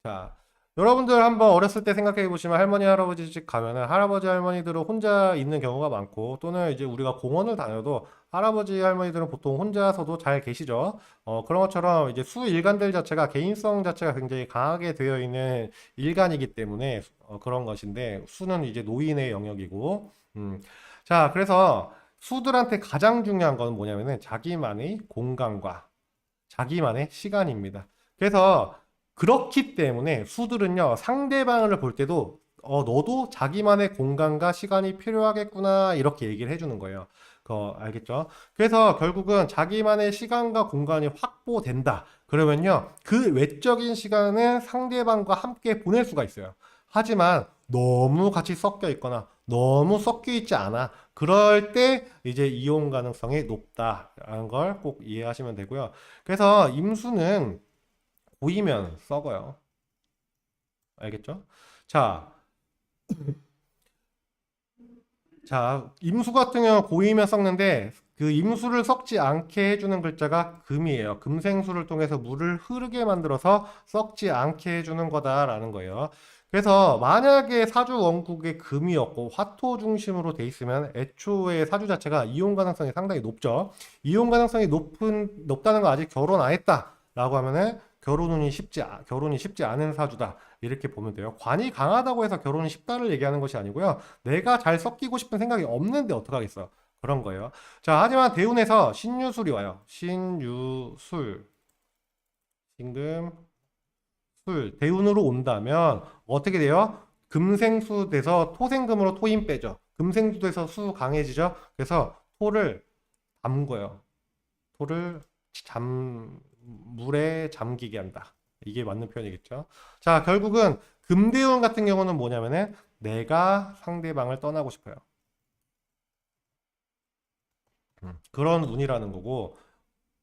자, 여러분들 한번 어렸을 때 생각해 보시면 할머니 할아버지 집 가면은 할아버지 할머니들은 혼자 있는 경우가 많고, 또는 이제 우리가 공원을 다녀도 할아버지 할머니들은 보통 혼자서도 잘 계시죠. 그런 것처럼 이제 수 일간들 자체가 개인성 자체가 굉장히 강하게 되어 있는 일간이기 때문에 그런 것인데, 수는 이제 노인의 영역이고, 자, 그래서 수들한테 가장 중요한 건 뭐냐면은 자기만의 공간과 자기만의 시간입니다. 그래서 그렇기 때문에 수들은요, 상대방을 볼 때도 너도 자기만의 공간과 시간이 필요하겠구나, 이렇게 얘기를 해주는 거예요. 알겠죠? 그래서 결국은 자기만의 시간과 공간이 확보된다. 그러면요, 그 외적인 시간은 상대방과 함께 보낼 수가 있어요. 하지만 너무 같이 섞여 있거나 너무 섞여 있지 않아. 그럴 때 이제 이용 가능성이 높다라는 걸 꼭 이해하시면 되고요. 그래서 임수는 보이면 썩어요. 알겠죠? 자, 임수 같은 경우 고이면 썩는데, 그 임수를 썩지 않게 해주는 글자가 금이에요. 금생수를 통해서 물을 흐르게 만들어서 썩지 않게 해주는 거다라는 거예요. 그래서 만약에 사주 원국에 금이었고 화토 중심으로 돼 있으면 애초에 사주 자체가 이용 가능성이 상당히 높죠. 이용 가능성이 높다는 거, 아직 결혼 안 했다라고 하면은 결혼이 쉽지 않은 사주다, 이렇게 보면 돼요. 관이 강하다고 해서 결혼이 쉽다를 얘기하는 것이 아니고요. 내가 잘 섞이고 싶은 생각이 없는데 어떡하겠어. 그런 거예요. 자, 하지만 대운에서 신유술이 와요. 신유술, 신금, 술, 대운으로 온다면 어떻게 돼요? 금생수 돼서 토생금으로 토인 빼죠. 금생수 돼서 수 강해지죠. 그래서 토를 담궈요. 토를 물에 잠기게 한다. 이게 맞는 표현이겠죠. 자, 결국은 금대운 같은 경우는 뭐냐면은 내가 상대방을 떠나고 싶어요. 그런 운이라는 거고,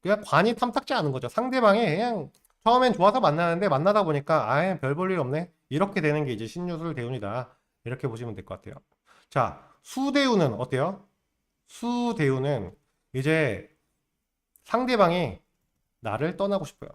그냥 관이 탐탁지 않은 거죠. 상대방이 그냥 처음엔 좋아서 만나는데 만나다 보니까 아예 별 볼 일 없네, 이렇게 되는 게 이제 신유술 대운이다, 이렇게 보시면 될 것 같아요. 자, 수대운은 어때요? 수대운은 이제 상대방이 나를 떠나고 싶어요.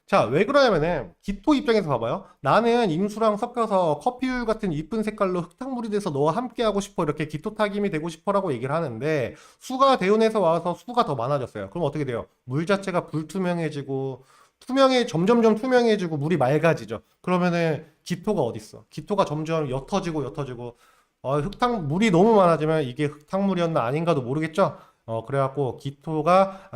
자, 왜 그러냐면은 기토 입장에서 봐봐요. 나는 임수랑 섞여서 커피우유 같은 이쁜 색깔로 흙탕물이 돼서 너와 함께 하고 싶어, 이렇게 기토타김이 되고 싶어라고 얘기를 하는데, 수가 대운에서 와서 수가 더 많아졌어요. 그럼 어떻게 돼요? 물 자체가 불투명해지고, 점점점 투명해지고 물이 맑아지죠. 그러면은 기토가 어딨어? 기토가 점점 옅어지고 물이 너무 많아지면 이게 흙탕물이었나 아닌가도 모르겠죠? 그래갖고 기토가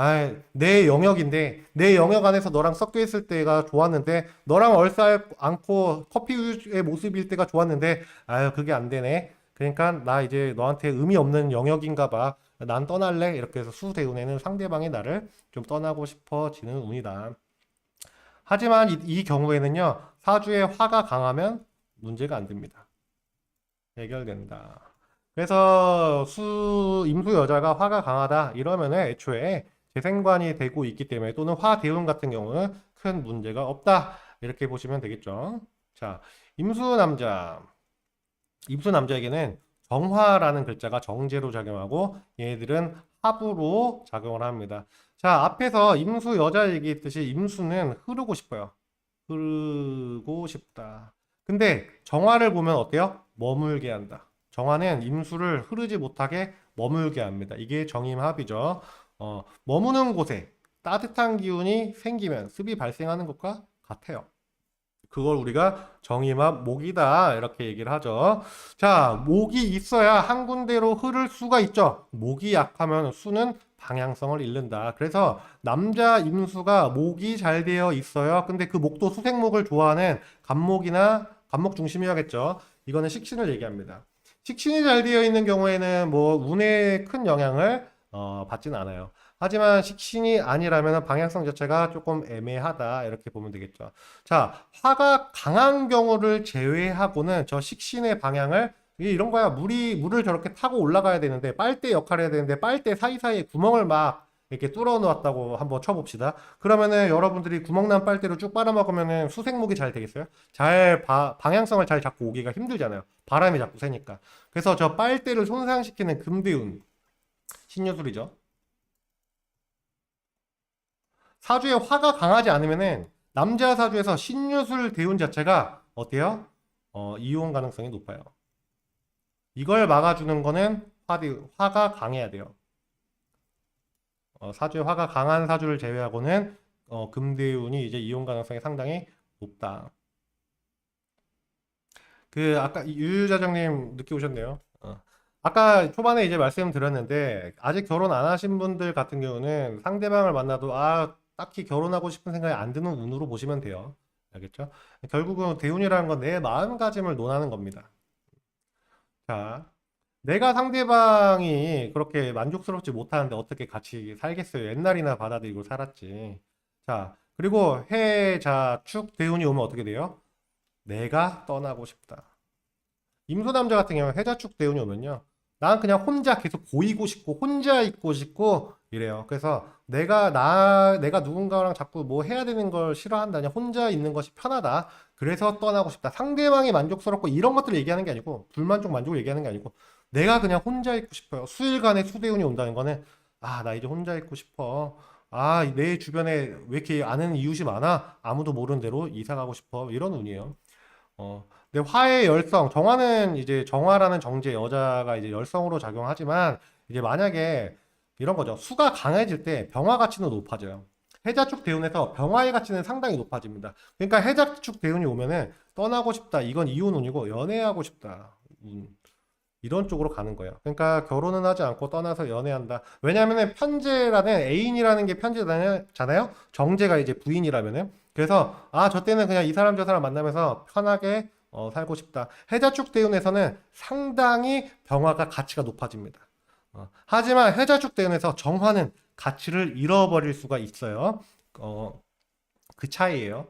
내 영역인데, 내 영역 안에서 너랑 섞여 있을 때가 좋았는데, 너랑 얼싸 않고 커피 우유의 모습일 때가 좋았는데, 그게 안 되네. 그러니까 나 이제 너한테 의미 없는 영역인가 봐. 난 떠날래. 이렇게 해서 수대운에는 상대방이 나를 좀 떠나고 싶어지는 운이다. 하지만 이 경우에는요, 사주에 화가 강하면 문제가 안 됩니다. 해결된다. 그래서 임수 여자가 화가 강하다 이러면은 애초에 재생관이 되고 있기 때문에, 또는 화대운 같은 경우는 큰 문제가 없다, 이렇게 보시면 되겠죠. 자, 임수 남자. 임수 남자에게는 정화라는 글자가 정제로 작용하고, 얘들은 합으로 작용을 합니다. 자, 앞에서 임수 여자 얘기했듯이 임수는 흐르고 싶어요. 흐르고 싶다. 근데 정화를 보면 어때요? 머물게 한다. 정화는 임수를 흐르지 못하게 머물게 합니다. 이게 정임합이죠. 머무는 곳에 따뜻한 기운이 생기면 습이 발생하는 것과 같아요. 그걸 우리가 정임합 목이다, 이렇게 얘기를 하죠. 자, 목이 있어야 한 군데로 흐를 수가 있죠. 목이 약하면 수는 방향성을 잃는다. 그래서 남자 임수가 목이 잘 되어 있어요. 근데 그 목도 수생목을 좋아하는 간목 중심이어야겠죠. 이거는 식신을 얘기합니다. 식신이 잘 되어 있는 경우에는 뭐 운에 큰 영향을 받지는 않아요. 하지만 식신이 아니라면 방향성 자체가 조금 애매하다, 이렇게 보면 되겠죠. 자, 화가 강한 경우를 제외하고는 저 식신의 방향을, 이런 거야. 물을 저렇게 타고 올라가야 되는데, 빨대 역할을 해야 되는데, 빨대 사이사이에 구멍을 막 이렇게 뚫어 놓았다고 한번 쳐봅시다. 그러면은 여러분들이 구멍난 빨대로 쭉 빨아먹으면은 수생목이 잘 되겠어요? 방향성을 잘 잡고 오기가 힘들잖아요. 바람이 자꾸 세니까. 그래서 저 빨대를 손상시키는 금대운, 신유술이죠. 사주에 화가 강하지 않으면은 남자 사주에서 신유술 대운 자체가 어때요? 이혼 가능성이 높아요. 이걸 막아주는 거는 화가 강해야 돼요. 사주에 화가 강한 사주를 제외하고는 금대운이 이제 이혼 가능성이 상당히 높다. 그 아까 유유자정님 늦게 오셨네요. 아까 초반에 이제 말씀드렸는데 아직 결혼 안 하신 분들 같은 경우는 상대방을 만나도 딱히 결혼하고 싶은 생각이 안 드는 운으로 보시면 돼요. 알겠죠? 결국은 대운이라는 건 내 마음가짐을 논하는 겁니다. 자, 내가 상대방이 그렇게 만족스럽지 못하는데 어떻게 같이 살겠어요? 옛날이나 받아들이고 살았지. 자, 그리고 해, 자, 축, 대운이 오면 어떻게 돼요? 내가 떠나고 싶다. 임수 남자 같은 경우는 해자축 대운이 오면요. 난 그냥 혼자 계속 보이고 싶고, 혼자 있고 싶고, 이래요. 그래서 내가 누군가랑 자꾸 뭐 해야 되는 걸 싫어한다. 그냥 혼자 있는 것이 편하다. 그래서 떠나고 싶다. 상대방이 만족스럽고 이런 것들을 얘기하는 게 아니고, 불만족 만족을 얘기하는 게 아니고, 내가 그냥 혼자 있고 싶어요. 수일간의 수대운이 온다는 거는, 나 이제 혼자 있고 싶어. 내 주변에 왜 이렇게 아는 이웃이 많아? 아무도 모르는 대로 이사 가고 싶어. 이런 운이에요. 근데 화의 열성, 정화는 이제 정화라는 정제, 여자가 이제 열성으로 작용하지만, 이제 만약에 이런 거죠. 수가 강해질 때 병화 가치는 높아져요. 해자축 대운에서 병화의 가치는 상당히 높아집니다. 그러니까 해자축 대운이 오면은 떠나고 싶다. 이건 이혼 운이고 연애하고 싶다. 이런 쪽으로 가는 거예요. 그러니까 결혼은 하지 않고 떠나서 연애한다. 왜냐하면 편제라는 애인이라는 게 편제잖아요. 정제가 이제 부인이라면은. 그래서 저 때는 그냥 이 사람 저 사람 만나면서 편하게 살고 싶다. 해자축 대운에서는 상당히 병화가 가치가 높아집니다. 하지만 해자축 대운에서 정화는 가치를 잃어버릴 수가 있어요. 어, 그 차이예요.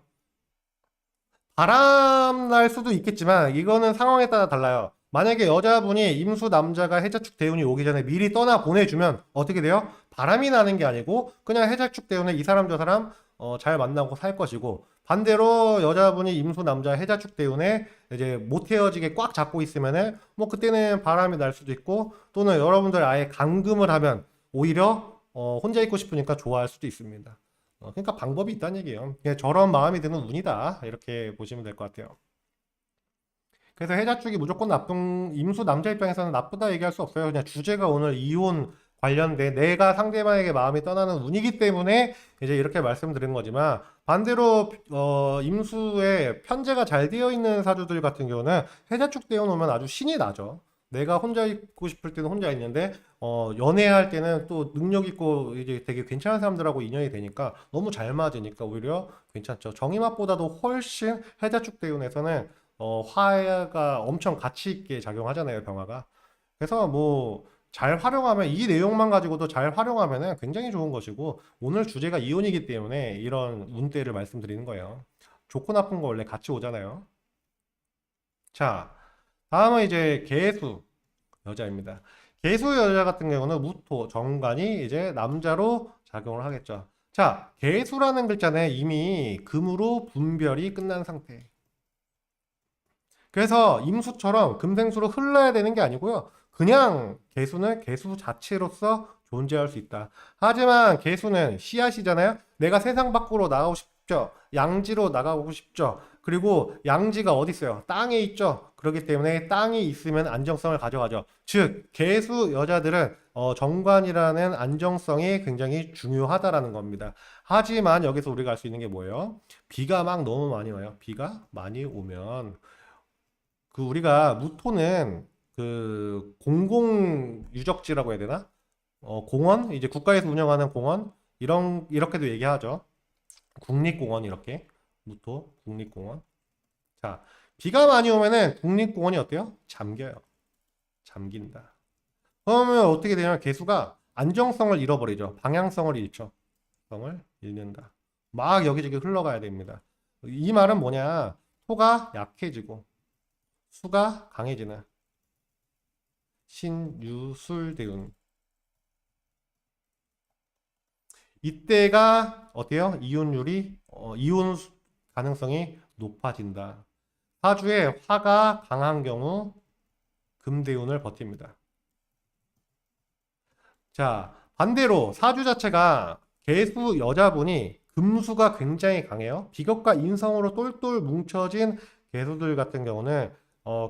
바람 날 수도 있겠지만 이거는 상황에 따라 달라요. 만약에 여자분이 임수 남자가 해자축 대운이 오기 전에 미리 떠나 보내주면 어떻게 돼요? 바람이 나는 게 아니고 그냥 해자축 대운에 이 사람 저 사람 잘 만나고 살 것이고 반대로 여자분이 임수 남자 해자축 대운에 이제 못 헤어지게 꽉 잡고 있으면은 뭐 그때는 바람이 날 수도 있고 또는 여러분들 아예 감금을 하면 오히려 혼자 있고 싶으니까 좋아할 수도 있습니다. 그러니까 방법이 있다는 얘기예요. 그냥 저런 마음이 드는 운이다. 이렇게 보시면 될 것 같아요. 그래서 해자 쪽이 무조건 임수 남자 입장에서는 나쁘다 얘기할 수 없어요. 그냥 주제가 오늘 이혼 관련된 내가 상대방에게 마음이 떠나는 운이기 때문에 이제 이렇게 말씀드린 거지만 반대로 임수에 편제가 잘 되어 있는 사주들 같은 경우는 해자 쪽 떼어 놓으면 아주 신이 나죠. 내가 혼자 있고 싶을 때는 혼자 있는데 연애할 때는 또 능력 있고 이제 되게 괜찮은 사람들하고 인연이 되니까 너무 잘 맞으니까 오히려 괜찮죠. 정의맛보다도 훨씬 해자축 대운에서는 화가 엄청 가치 있게 작용하잖아요, 병화가. 그래서 뭐 잘 활용하면 이 내용만 가지고도 잘 활용하면은 굉장히 좋은 것이고 오늘 주제가 이혼이기 때문에 이런 운대를 말씀드리는 거예요. 좋고 나쁜 거 원래 같이 오잖아요. 자, 다음은 이제 개수 여자입니다. 개수 여자 같은 경우는 무토 정관이 이제 남자로 작용을 하겠죠. 자, 개수라는 글자는 이미 금으로 분별이 끝난 상태. 그래서 임수처럼 금생수로 흘러야 되는 게 아니고요. 그냥 개수는 개수 자체로서 존재할 수 있다. 하지만 개수는 씨앗이잖아요. 내가 세상 밖으로 나가고 싶죠. 양지로 나가고 싶죠. 그리고 양지가 어디 있어요? 땅에 있죠. 그렇기 때문에 땅이 있으면 안정성을 가져가죠. 즉, 개수 여자들은 정관이라는 안정성이 굉장히 중요하다라는 겁니다. 하지만 여기서 우리가 알 수 있는 게 뭐예요? 비가 막 너무 많이 와요. 비가 많이 오면 그 우리가 무토는 그 공공 유적지라고 해야 되나? 공원 이제 국가에서 운영하는 공원 이렇게도 얘기하죠. 국립공원 이렇게 무토 국립공원. 자, 비가 많이 오면은 국립공원이 어때요? 잠겨요. 잠긴다. 그러면 어떻게 되냐면 개수가 안정성을 잃어버리죠. 방향성을 잃죠. 성을 잃는다. 막 여기저기 흘러가야 됩니다. 이 말은 뭐냐? 토가 약해지고 수가 강해지는 신유술대운. 이때가 어때요? 이혼율이 이혼 가능성이 높아진다. 사주에 화가 강한 경우 금대운을 버팁니다. 자, 반대로 사주 자체가 개수 여자분이 금수가 굉장히 강해요. 비겁과 인성으로 똘똘 뭉쳐진 개수들 같은 경우는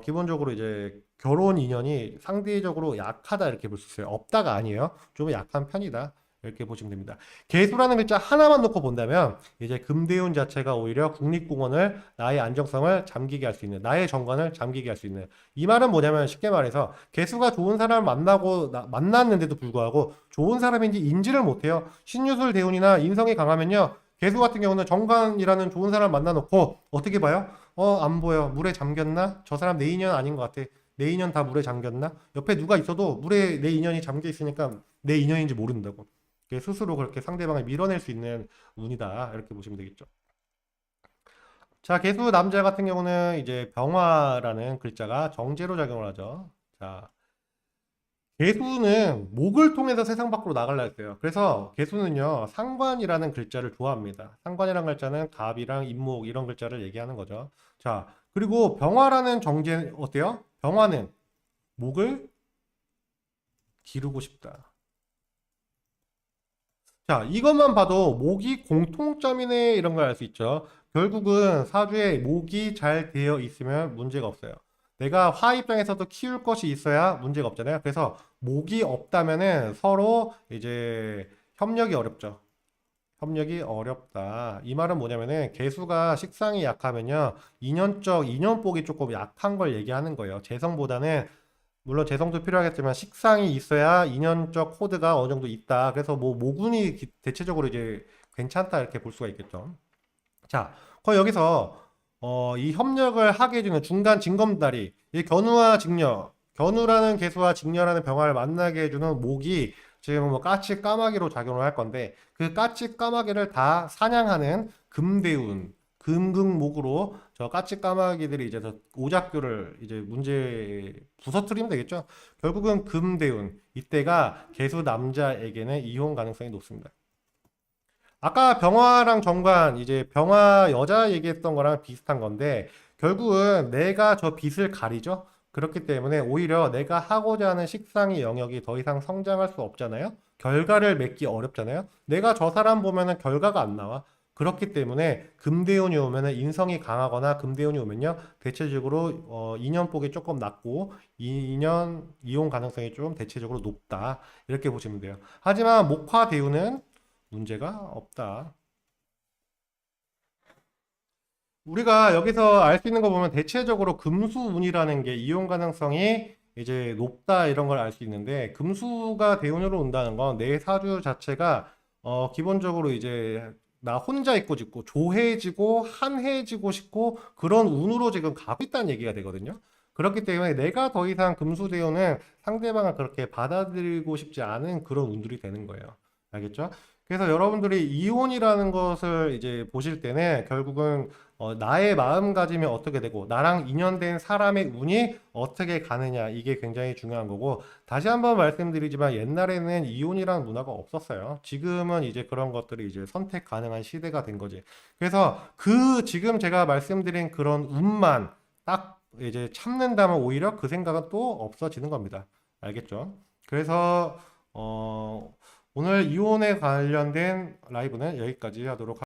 기본적으로 이제 결혼 인연이 상대적으로 약하다 이렇게 볼 수 있어요. 없다가 아니에요. 좀 약한 편이다. 이렇게 보시면 됩니다. 개수라는 글자 하나만 놓고 본다면 이제 금대운 자체가 오히려 국립공원을 나의 안정성을 잠기게 할 수 있는, 나의 정관을 잠기게 할 수 있는. 이 말은 뭐냐면 쉽게 말해서 개수가 좋은 사람을 만났는데도 불구하고 좋은 사람인지 인지를 못해요. 신유술 대운이나 인성이 강하면요. 개수 같은 경우는 정관이라는 좋은 사람을 만나놓고 어떻게 봐요? 안 보여. 물에 잠겼나? 저 사람 내 인연 아닌 것 같아. 내 인연 다 물에 잠겼나? 옆에 누가 있어도 물에 내 인연이 잠겨 있으니까 내 인연인지 모른다고. 스스로 그렇게 상대방을 밀어낼 수 있는 운이다. 이렇게 보시면 되겠죠. 자, 개수 남자 같은 경우는 이제 병화라는 글자가 정제로 작용을 하죠. 자, 개수는 목을 통해서 세상 밖으로 나가려 했어요. 그래서 개수는요, 상관이라는 글자를 좋아합니다. 상관이라는 글자는 갑이랑 임목 이런 글자를 얘기하는 거죠. 자, 그리고 병화라는 정제 어때요? 병화는 목을 기르고 싶다. 자, 이것만 봐도 목이 공통점이네 이런 걸 알 수 있죠. 결국은 사주에 목이 잘 되어 있으면 문제가 없어요. 내가 화 입장에서도 키울 것이 있어야 문제가 없잖아요. 그래서 목이 없다면은 서로 이제 협력이 어렵죠. 협력이 어렵다. 이 말은 뭐냐면은 개수가 식상이 약하면요. 인연적 인연복이 조금 약한 걸 얘기하는 거예요. 재성보다는 물론 재성도 필요하겠지만 식상이 있어야 인연적 코드가 어느 정도 있다. 그래서 뭐 모군이 대체적으로 이제 괜찮다 이렇게 볼 수가 있겠죠. 자, 거의 여기서 이 협력을 하게 해주는 중간 징검다리, 이 견우와 직녀, 견우라는 개수와 직녀라는 병화를 만나게 해주는 목이 지금 뭐 까치 까마귀로 작용을 할 건데 그 까치 까마귀를 다 사냥하는 금대운, 금극목으로 저 까치 까마귀들이 이제 저 오작교를 이제 문제 부서뜨리면 되겠죠. 결국은 금대운 이때가 개수 남자에게는 이혼 가능성이 높습니다. 아까 병화랑 정관 이제 병화 여자 얘기했던 거랑 비슷한 건데 결국은 내가 저 빛을 가리죠. 그렇기 때문에 오히려 내가 하고자 하는 식상의 영역이 더 이상 성장할 수 없잖아요. 결과를 맺기 어렵잖아요. 내가 저 사람 보면은 결과가 안 나와. 그렇기 때문에 금대운이 오면은 인성이 강하거나 금대운이 오면요 대체적으로 인연복이 조금 낮고 인연 이혼 가능성이 좀 대체적으로 높다 이렇게 보시면 돼요. 하지만 목화대운은 문제가 없다. 우리가 여기서 알 수 있는 거 보면 대체적으로 금수운이라는 게 이용 가능성이 이제 높다 이런 걸 알 수 있는데 금수가 대운으로 온다는 건 내 사주 자체가 기본적으로 이제 나 혼자 있고 싶고 조해지고 한해지고 싶고 그런 운으로 지금 가고 있다는 얘기가 되거든요. 그렇기 때문에 내가 더 이상 금수대운은 상대방을 그렇게 받아들이고 싶지 않은 그런 운들이 되는 거예요. 알겠죠? 그래서 여러분들이 이혼이라는 것을 이제 보실 때는 결국은 나의 마음가짐이 어떻게 되고 나랑 인연된 사람의 운이 어떻게 가느냐 이게 굉장히 중요한 거고 다시 한번 말씀드리지만 옛날에는 이혼이라는 문화가 없었어요. 지금은 이제 그런 것들이 이제 선택 가능한 시대가 된 거지. 그래서 그 지금 제가 말씀드린 그런 운만 딱 이제 참는다면 오히려 그 생각은 또 없어지는 겁니다. 알겠죠? 그래서 오늘 이혼에 관련된 라이브는 여기까지 하도록 하겠습니다.